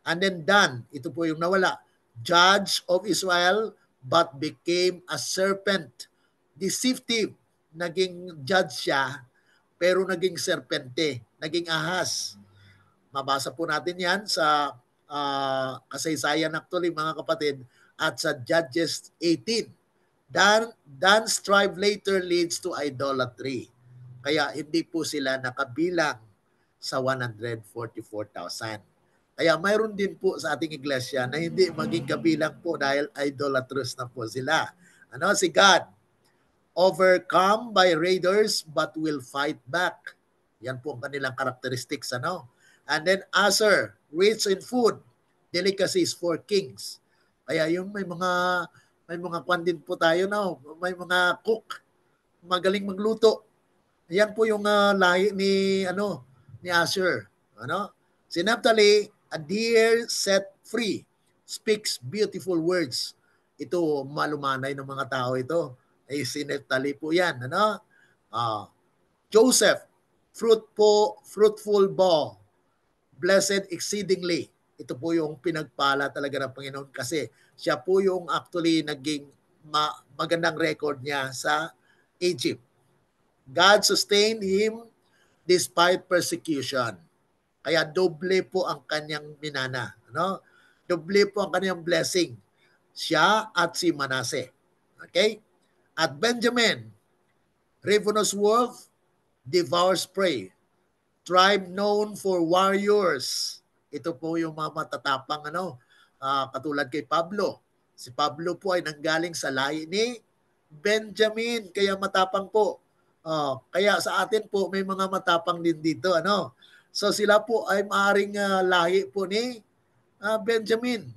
And then Dan, ito po yung nawala. Judge of Israel but became a serpent. Deceptive. Naging judge siya pero naging serpente, naging ahas. Mabasa po natin yan sa kasaysayan actually, mga kapatid, at sa Judges 18. Dan's tribe later leads to idolatry. Kaya hindi po sila nakabilang sa 144,000. Kaya mayroon din po sa ating iglesia na hindi maging kabilang po dahil idolatrous na po sila. Ano? Si God, overcome by raiders but will fight back. Yan po ang kanilang characteristics. Ano? And then Aser, rich in food, delicacies for kings. Kaya yung may mga kwan din po tayo, no? May mga cook, magaling magluto. Yan po yung lahi ni Asher. Ano? Si Naphtali, a deer set free, speaks beautiful words. Ito malumanay ng mga tao ito. Ay si Naphtali po yan, ano? Joseph, fruitful bow, blessed exceedingly. Ito po yung pinagpala talaga ng Panginoon kasi siya po yung actually naging magandang record niya sa Egypt. God sustained him despite persecution. Kaya doble po ang kanyang minana. Ano? Doble po ang kanyang blessing. Siya at si Manasseh. Okay? At Benjamin, ravenous wolf, devours prey. Tribe known for warriors. Ito po yung mga matatapang katulad kay Pablo. Si Pablo po ay nanggaling sa lahi ni Benjamin, kaya matapang po. Kaya sa atin po may mga matapang din dito, ano. So sila po ay maaring lahi po ni Benjamin,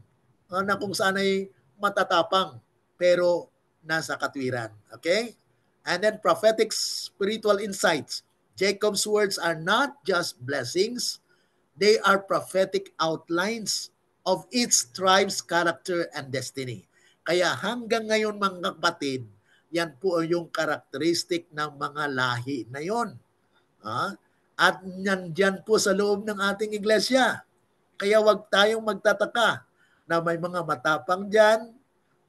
na kung saan ay matatapang pero nasa katwiran. Okay? And then prophetic spiritual insights. Jacob's words are not just blessings, they are prophetic outlines of each tribe's character and destiny. Kaya hanggang ngayon, mga kapatid, yan po yung karakteristik ng mga lahi na yon. At nandyan po sa loob ng ating iglesia. Kaya wag tayong magtataka na may mga matapang dyan,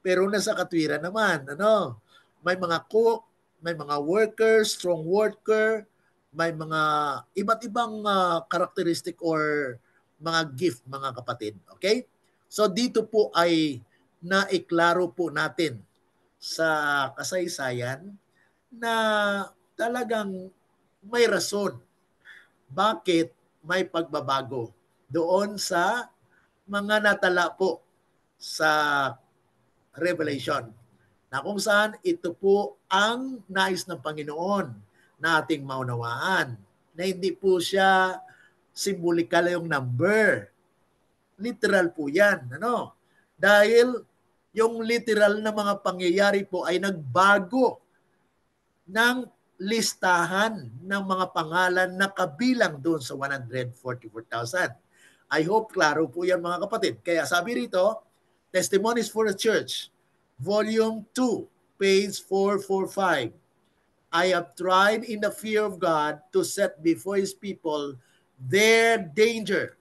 pero nasa katwiran naman. Ano? May mga cook, may mga worker, strong worker, may mga iba't ibang karakteristik or mga gift, mga kapatid. Okay? So dito po ay naiklaro po natin sa kasaysayan na talagang may rason bakit may pagbabago doon sa mga natala po sa Revelation, na kung saan ito po ang nais ng Panginoon na ating maunawaan, na hindi po siya symbolikal yung number. Literal po yan. Ano? Dahil yung literal na mga pangyayari po ay nagbago ng listahan ng mga pangalan na kabilang doon sa 144,000. I hope klaro po yan, mga kapatid. Kaya sabi rito, Testimonies for the Church, Volume 2, page 445. I have tried in the fear of God to set before His people their danger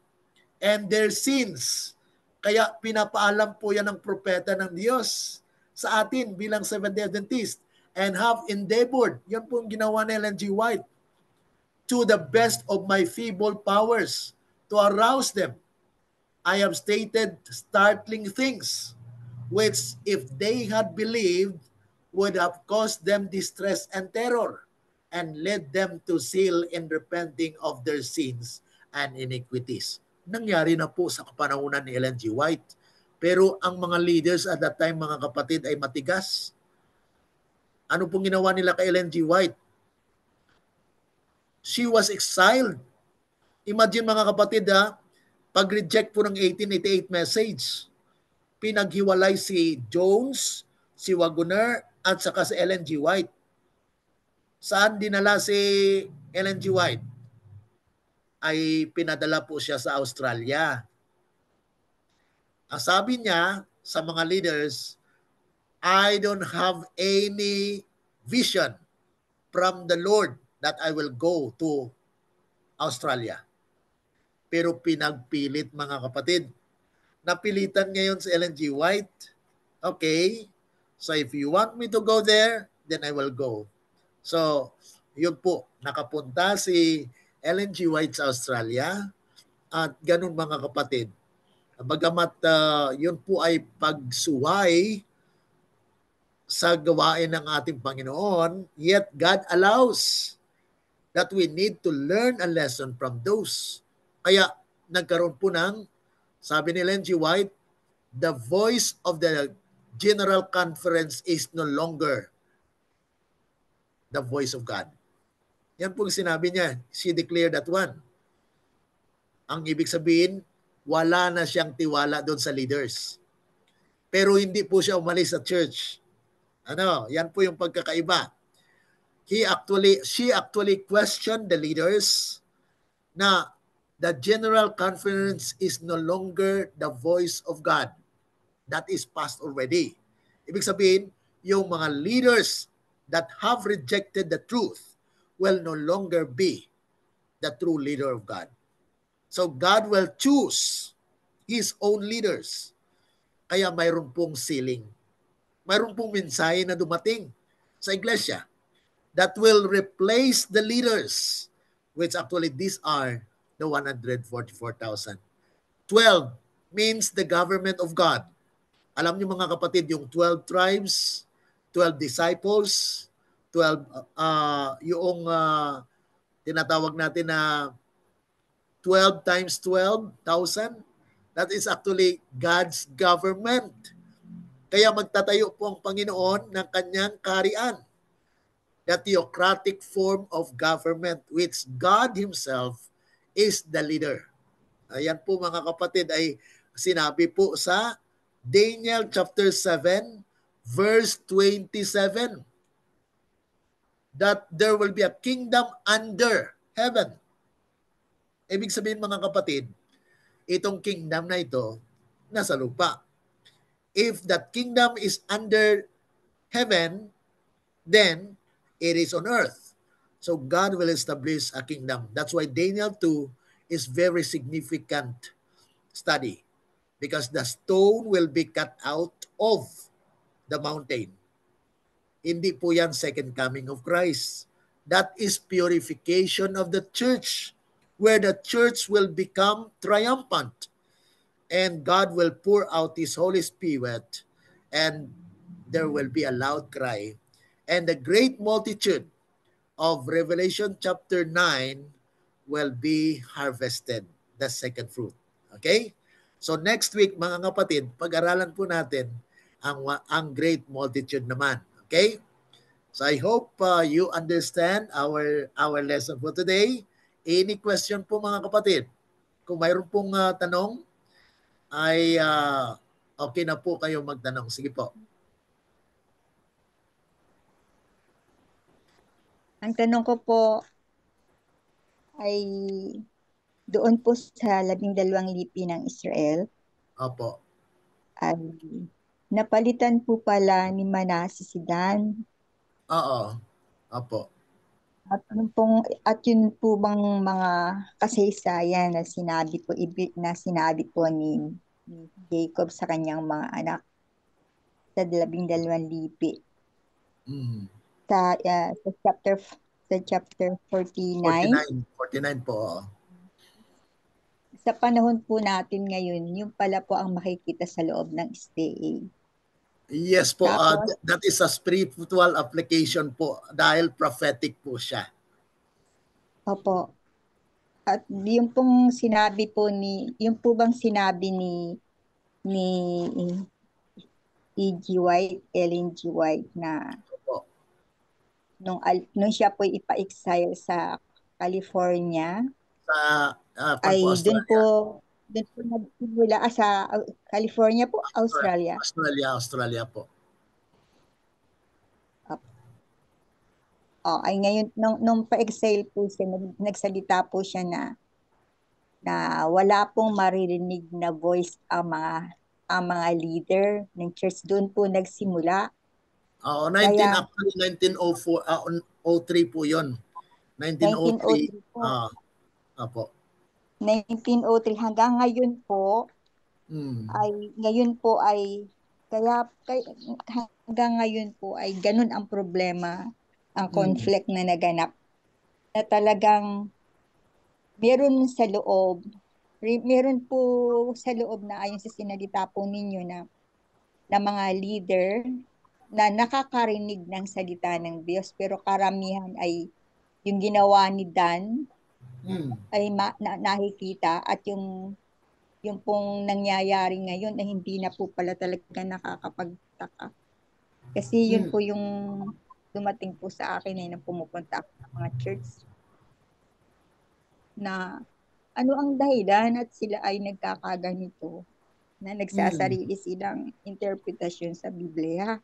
and their sins. Kaya pinapaalam po yan ng propeta ng Diyos sa atin bilang Seventh-day Adventist, and have endeavored. Yan po yung ginawa ni Ellen G. White. to the best of my feeble powers to arouse them. I have stated startling things, which, if they had believed, would have caused them distress and terror, and led them to zeal in repenting of their sins and iniquities. Nangyari na po sa kapanahunan ni Ellen G. White. Pero ang mga leaders at that time, mga kapatid, ay matigas. Ano pong ginawa nila kay Ellen G. White? She was exiled. Imagine mga kapatid pag-reject po ng 1888 message, pinaghiwalay si Jones, si Wagoner, at saka si Ellen G. White. Saan dinala si Ellen G. White? Ay pinadala po siya sa Australia. Ang sabi niya sa mga leaders, I don't have any vision from the Lord that I will go to Australia. Pero pinagpilit, mga kapatid. Napilitan ngayon si Ellen G. White. Okay, so if you want me to go there, then I will go. So, yun po, nakapunta si Ellen G. White sa Australia. At ganun, mga kapatid. Bagamat yun po ay pagsuway sa gawain ng ating Panginoon, yet God allows that we need to learn a lesson from those. Kaya nagkaroon po ng, sabi ni Ellen G. White, the voice of the General Conference is no longer the voice of God. Yan po sinabi niya. She declared that one. Ang ibig sabihin, wala na siyang tiwala doon sa leaders. Pero hindi po siya umalis sa church. Yan po yung pagkakaiba. She actually questioned the leaders na the General Conference is no longer the voice of God. That is past already. Ibig sabihin, yung mga leaders that have rejected the truth will no longer be the true leader of God. So God will choose His own leaders. Kaya mayroon pong sealing. Mayroon pong mensahe na dumating sa iglesia that will replace the leaders, which actually these are the 144,000. 12 means the government of God. Alam niyo, mga kapatid, yung 12 tribes, 12 disciples, 12 yung tinatawag natin na 12 times 12,000, that is actually God's government. Kaya magtatayo po ang Panginoon ng kanyang kaharian. The theocratic form of government which God Himself is the leader. Ayan po, mga kapatid, ay sinabi po sa Daniel chapter 7 verse 27 that there will be a kingdom under heaven. Ibig sabihin, mga kapatid, itong kingdom na ito nasa lupa. If that kingdom is under heaven, then it is on earth. So God will establish a kingdom. That's why Daniel 2 is very significant study, because the stone will be cut out of the mountain. Hindi po yan second coming of Christ. That is purification of the church, where the church will become triumphant and God will pour out His Holy Spirit, and there will be a loud cry, and the great multitude of Revelation chapter 9 will be harvested, the second fruit. Okay? So next week, mga kapatid, pag-aralan po natin ang great multitude naman. Okay? So I hope you understand our lesson for today. Any question po, mga kapatid? Kung mayroon pong tanong, ay okay na po kayo magtanong. Sige po. Ang tanong ko po ay doon po sa 12 lipi ng Israel. Opo. Ay napalitan po pala ni Manasseh si Dan. Oo. Opo. At yun po bang mga kasaysayan na sinabi po ni Jacob sa kanyang mga anak sa 12 lipi. Mm. Sa chapter sa chapter 49. 49 po. Sa panahon po natin ngayon, yung pala po ang makikita sa loob ng SDA. Yes po, Tapos, that is a spiritual application po dahil prophetic po siya. opo. At yung pong sinabi po yung po bang sinabi ni E.G. White, Ellen G. White na Opo. nung siya po ipa-exile sa California, Sa ay Australia. doon po nagsimula sa California po, Australia. Australia po. Ay ngayon nung pa-exile po siya, nagsalita po siya na wala pong maririnig na voice ang mga leader ng church. Doon po nagsimula. Kaya 1904, 03 po yun. 1903. 1903 po. Apo. 1903 hanggang ngayon po kaya hanggang ngayon po ay ganun ang problema, ang conflict na naganap, na talagang meron po sa loob na ayon sa sinalita po ninyo na mga leader na nakakarinig ng salita ng Diyos, pero karamihan ay yung ginawa ni Dan ay nakikita, at yung pong nangyayari ngayon ay hindi na po pala talaga nakakapagtaka. Kasi yun po yung dumating po sa akin nung pumupunta ako sa mga church, na ano ang dahilan at sila ay nagkakaganito, na nagsasarili silang interpretasyon sa Biblia.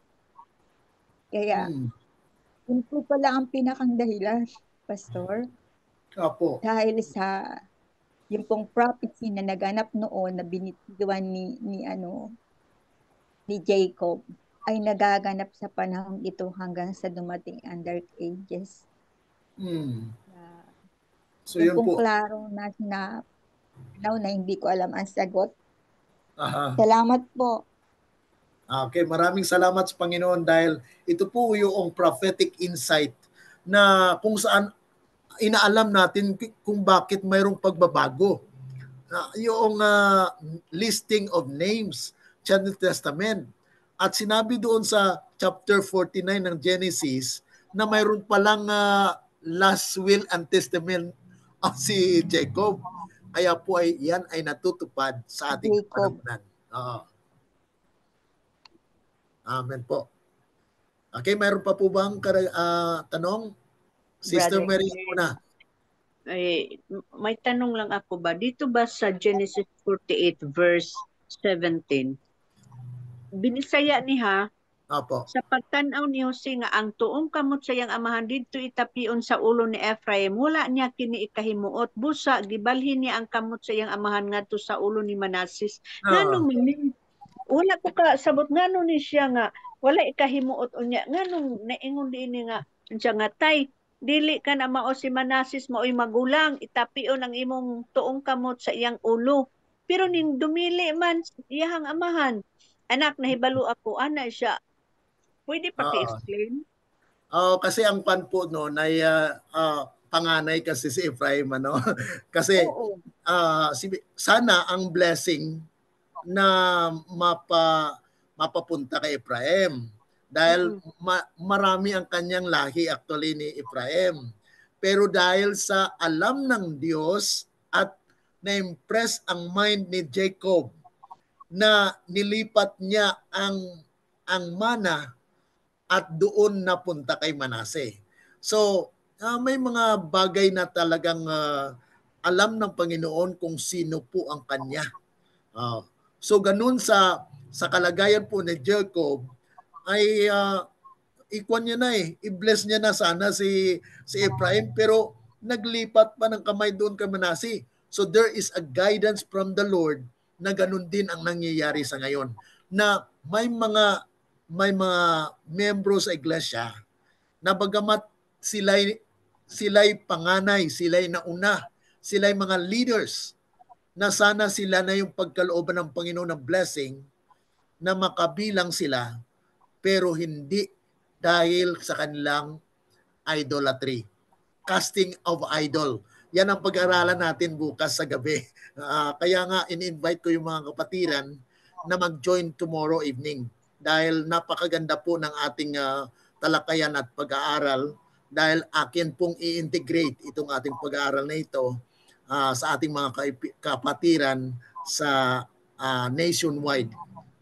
Kaya yun po pala ang pinakang dahilan, Pastor. Opo. Dahil sa yung pong prophecy na naganap noon na binitiwan ni Jacob ay nagaganap sa panahon ito hanggang sa dumating ang Dark Ages. So yung yun pong po. klaro na hindi ko alam ang sagot. Salamat po. Okay, maraming salamat sa Panginoon dahil ito po yung prophetic insight na kung saan inaalam natin kung bakit mayroong pagbabago. Yung listing of names sa New Testament. At sinabi doon sa chapter 49 ng Genesis na mayroon palang last will and testament si Jacob. Kaya po yan ay natutupad sa ating panahonan. Amen po. Okay, mayroon pa po bang tanong? Sister Mary muna. May tanong lang ako ba? Dito ba sa Genesis 48 verse 17, binisaya niya, Opo. sa pagtanaw ni Jose nga ang tuong kamot sa iyang amahan dito itapion sa ulo ni Ephraim, wala niya kini ikahimuot, busa gibalhin niya ang kamot sa iyang amahan ngadto sa ulo ni Manasis. Ngano man wala ko ka sabot ngano ni siya nga wala ikahimuot unya, nganong naingon dinhi nga siya nga tay dili ka na mao si Manasis mao'y magulang, itapion ang imong tuong kamot sa iyang ulo. Pero ning dumili man iyang amahan, anak nahibalo ako ana siya. Pwede pa ki-explain? Kasi ang pan po noon ay panganay kasi si Ephraim, ano? Kasi sana ang blessing na mapapunta kay Ephraim dahil marami ang kanyang lahi actually ni Ephraim. Pero dahil sa alam ng Diyos at na-impress ang mind ni Jacob na nilipat niya ang mana at doon napunta kay Manase. So, may mga bagay na talagang alam ng Panginoon kung sino po ang kanya. So, ganun sa kalagayan po ni Jacob, ay ikwan niya na i-bless niya na sana si Ephraim, pero naglipat pa ng kamay doon kay Manase. So, there is a guidance from the Lord na ganun din ang nangyayari sa ngayon. Na may mga membro sa iglesia na bagamat sila'y panganay, sila'y nauna, sila'y mga leaders na sana sila na yung pagkalooban ng Panginoon ng blessing na makabilang sila, pero hindi dahil sa kanilang idolatry. casting of idol. Yan ang pag-aralan natin bukas sa gabi. Kaya nga, in-invite ko yung mga kapatiran na mag-join tomorrow evening dahil napakaganda po ng ating talakayan at pag-aaral dahil akin pong i-integrate itong ating pag-aaral na ito sa ating mga kapatiran sa nationwide.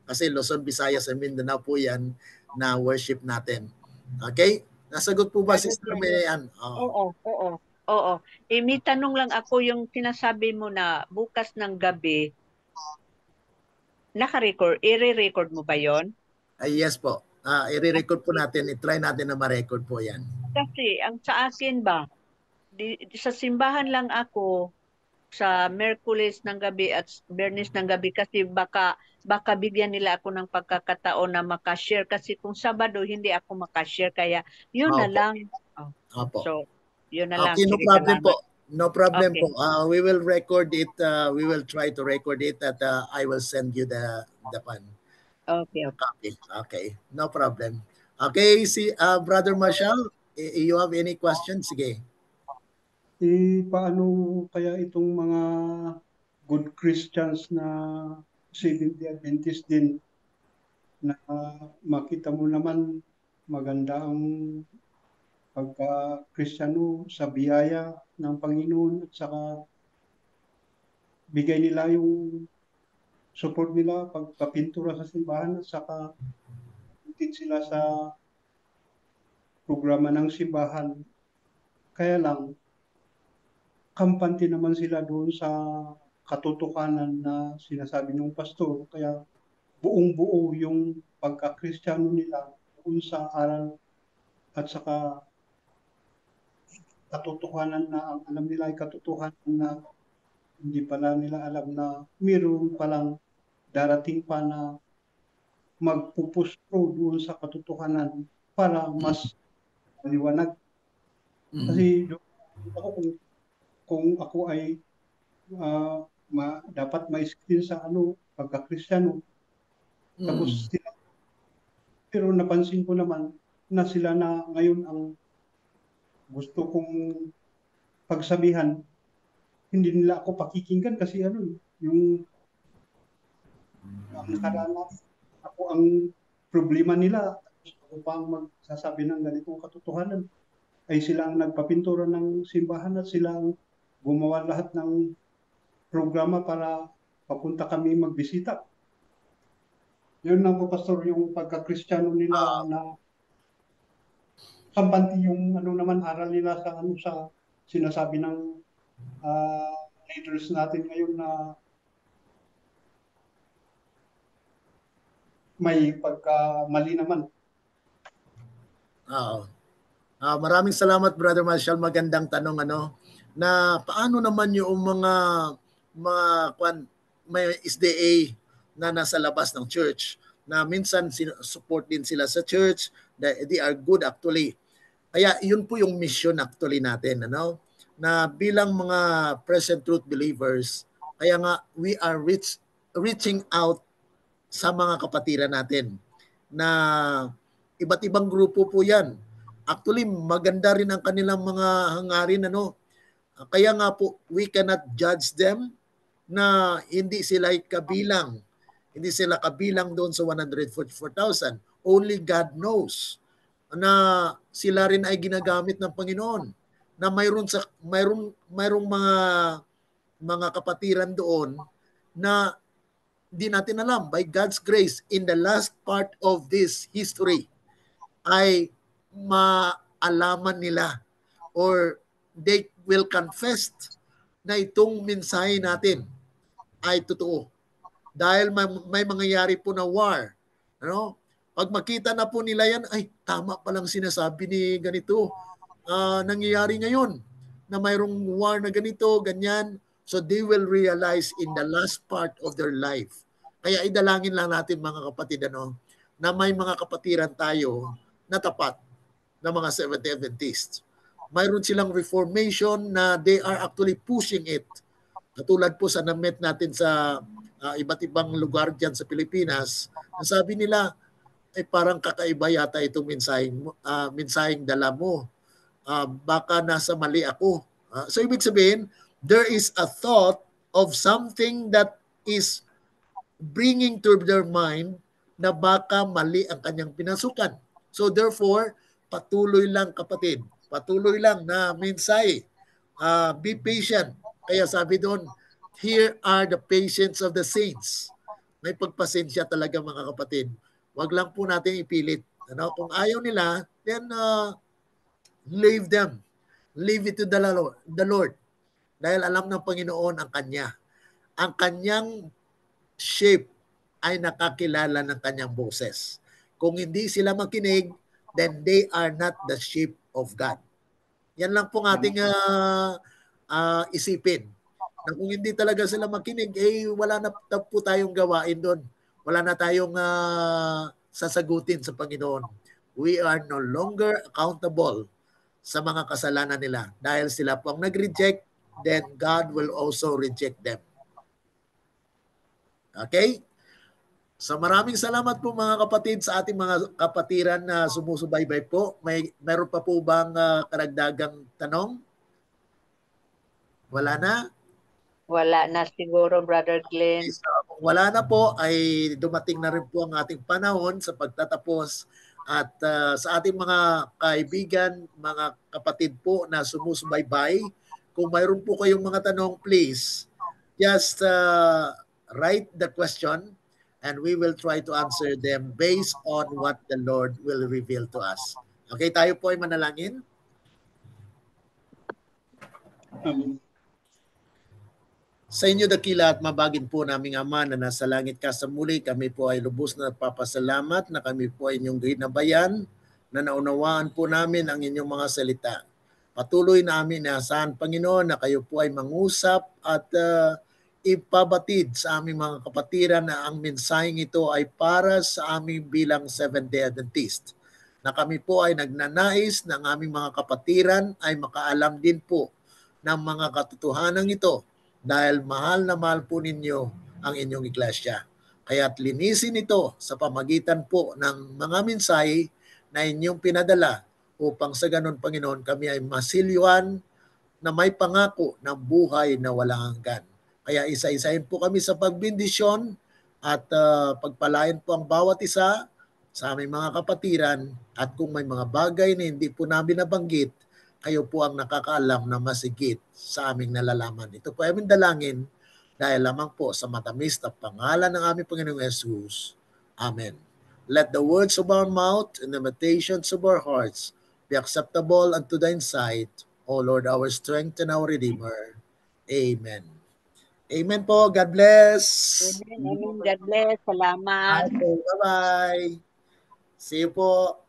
Kasi Luzon, Visayas, and Mindanao po yan na worship natin. Okay? Nasagot po ba, Sister Mayan? Oo. May tanong lang ako, yung sinasabi mo na bukas ng gabi, naka-record, i-record mo ba yon? Yes po. I-record po natin. I-try natin na ma-record po yan. Kasi ang sa akin ba, sa simbahan lang ako sa Merkulis ng gabi at Bernis ng gabi kasi baka bigyan nila ako ng pagkakataon na makashare kasi kung Sabado hindi ako makashare kaya yun na lang. Opo. So, yun na lang. Okay, no problem po. No problem Okay. po. We will record it. We will try to record it at I will send you the pan. Okay. No problem. Okay, si Brother Marshall, you have any questions? Sige. Paano kaya itong mga good Christians na Seventh-day Adventist din na makita mo naman maganda ang pagka-Kristiyano sa biyaya ng Panginoon at saka bigay nila yung support nila pagpapintura sa simbahan at saka din sila sa programa ng simbahan. Kaya lang, kampante naman sila doon sa katotohanan na sinasabi ng pastor. Kaya buong-buo yung pagka-Kristiyano nila doon sa aral at saka katotohanan na ang alam nila ay katotohanan na hindi pala nila alam na mayroon palang darating pa na magpupustro doon sa katotohanan para mas maliwanag. Kasi ako kung ako ay dapat ma-screen sa pagka-Kristiyano. Tapos sila, pero napansin ko naman na sila na ngayon ang gusto kong pagsabihan, hindi nila ako pakikinggan kasi yung nakaranas ako ang problema nila. Ako pa ang magsasabi ng ganitong katotohanan. Ay sila ang nagpapintura ng simbahan at sila ang gumawa lahat ng programa para papunta kami magbisita. Yun lang po, Pastor, yung pagka-Kristiyano nila na kampante yung naman aral nila sa sa sinasabi ng leaders natin ngayon na may pagkamali naman. Maraming salamat, Brother Marshall. Magandang tanong na paano naman yung mga may SDA na nasa labas ng church na minsan support din sila sa church. They are good actually. Kaya yun po yung mission actually natin, na bilang mga present truth believers, kaya nga we are reaching out sa mga kapatiran natin na iba't ibang grupo po yan. Actually, maganda rin ang kanilang mga hangarin, Kaya nga po, we cannot judge them na hindi sila kabilang. Hindi sila kabilang doon sa 144,000. Only God knows na sila rin ay ginagamit ng Panginoon. Na mayroong mga kapatiran doon na di natin alam. By God's grace, in the last part of this history, ay maalaman nila or they will confess na itong mensahe natin ay totoo. Dahil may mangyayari po na war. Pag makita na po nila yan, ay tama palang sinasabi ni ganito. Nangyayari ngayon na mayroong war na ganito, ganyan. So they will realize in the last part of their life. Kaya idalangin lang natin mga kapatid, na may mga kapatiran tayo na tapat na mga Seventh-day Adventists. Mayroon silang reformation na they are actually pushing it. Katulad po sa na-met natin sa iba't ibang lugar dyan sa Pilipinas, sabi nila, ay parang kakaiba yata itong mensaheng dala mo. baka nasa mali ako. So ibig sabihin, there is a thought of something that is bringing to their mind na baka mali ang kanyang pinasukan. So therefore, patuloy lang kapatid. Patuloy lang na mensahe. Be patient. Kaya sabi doon, here are the patience of the saints. May pagpasensya talaga mga kapatid. Wag lang po natin ipilit. Ano? Kung ayaw nila, then leave them. Leave it to the Lord. Dahil alam ng Panginoon ang kanya. Ang kanyang shape ay nakakilala ng kanyang boses. Kung hindi sila makinig, then they are not the sheep of God. Yan lang pong ating isipin. Na kung hindi talaga sila makinig, wala na po tayong gawain doon. Wala na tayong sasagutin sa Panginoon. We are no longer accountable sa mga kasalanan nila. Dahil sila po ang nag-reject, then God will also reject them. Okay? So maraming salamat po mga kapatid sa ating mga kapatiran na sumusubaybay po. Meron pa po bang karagdagang tanong? Wala na? Wala na siguro, Brother Glenn. So, kung wala na po, ay dumating na rin po ang ating panahon sa pagtatapos. At sa ating mga kaibigan, mga kapatid po na sumusubaybay, kung mayroon po kayong mga tanong, please, just write the question and we will try to answer them based on what the Lord will reveal to us. Okay, tayo po ay manalangin. Sa inyo dakila at mabagin po naming Ama na nasa langit ka sa muli, kami po ay lubos na nagpapasalamat na kami po ay inyong ginabayan, na naunawaan po namin ang inyong mga salita. Patuloy namin inaasahan, Panginoon, na kayo po ay mangusap at ipabatid sa aming mga kapatiran na ang mensaheng ito ay para sa aming bilang Seventh-day Adventist. Na kami po ay nagnanais na ang aming mga kapatiran ay makaalam din po ng mga katotohanan ito dahil mahal na mahal po ninyo ang inyong iglesia. Kaya't linisin ito sa pamagitan po ng mga mensahe na inyong pinadala upang sa ganon, Panginoon, kami ay masilyuan na may pangako ng buhay na walang hanggan. Kaya isa-isahin po kami sa pagbindisyon at pagpalain po ang bawat isa sa aming mga kapatiran at kung may mga bagay na hindi po namin nabanggit, kayo po ang nakakaalam na masigit sa aming nalalaman. Ito po ay aming dalangin dahil lamang po sa matamis na pangalan ng aming Panginoong Jesus. Amen. Let the words of our mouth and the meditations of our hearts be acceptable unto thine sight, O Lord, our strength and our Redeemer. Amen. Amen po. God bless. Amen. God bless. Salamat. Okay, bye-bye. See you po.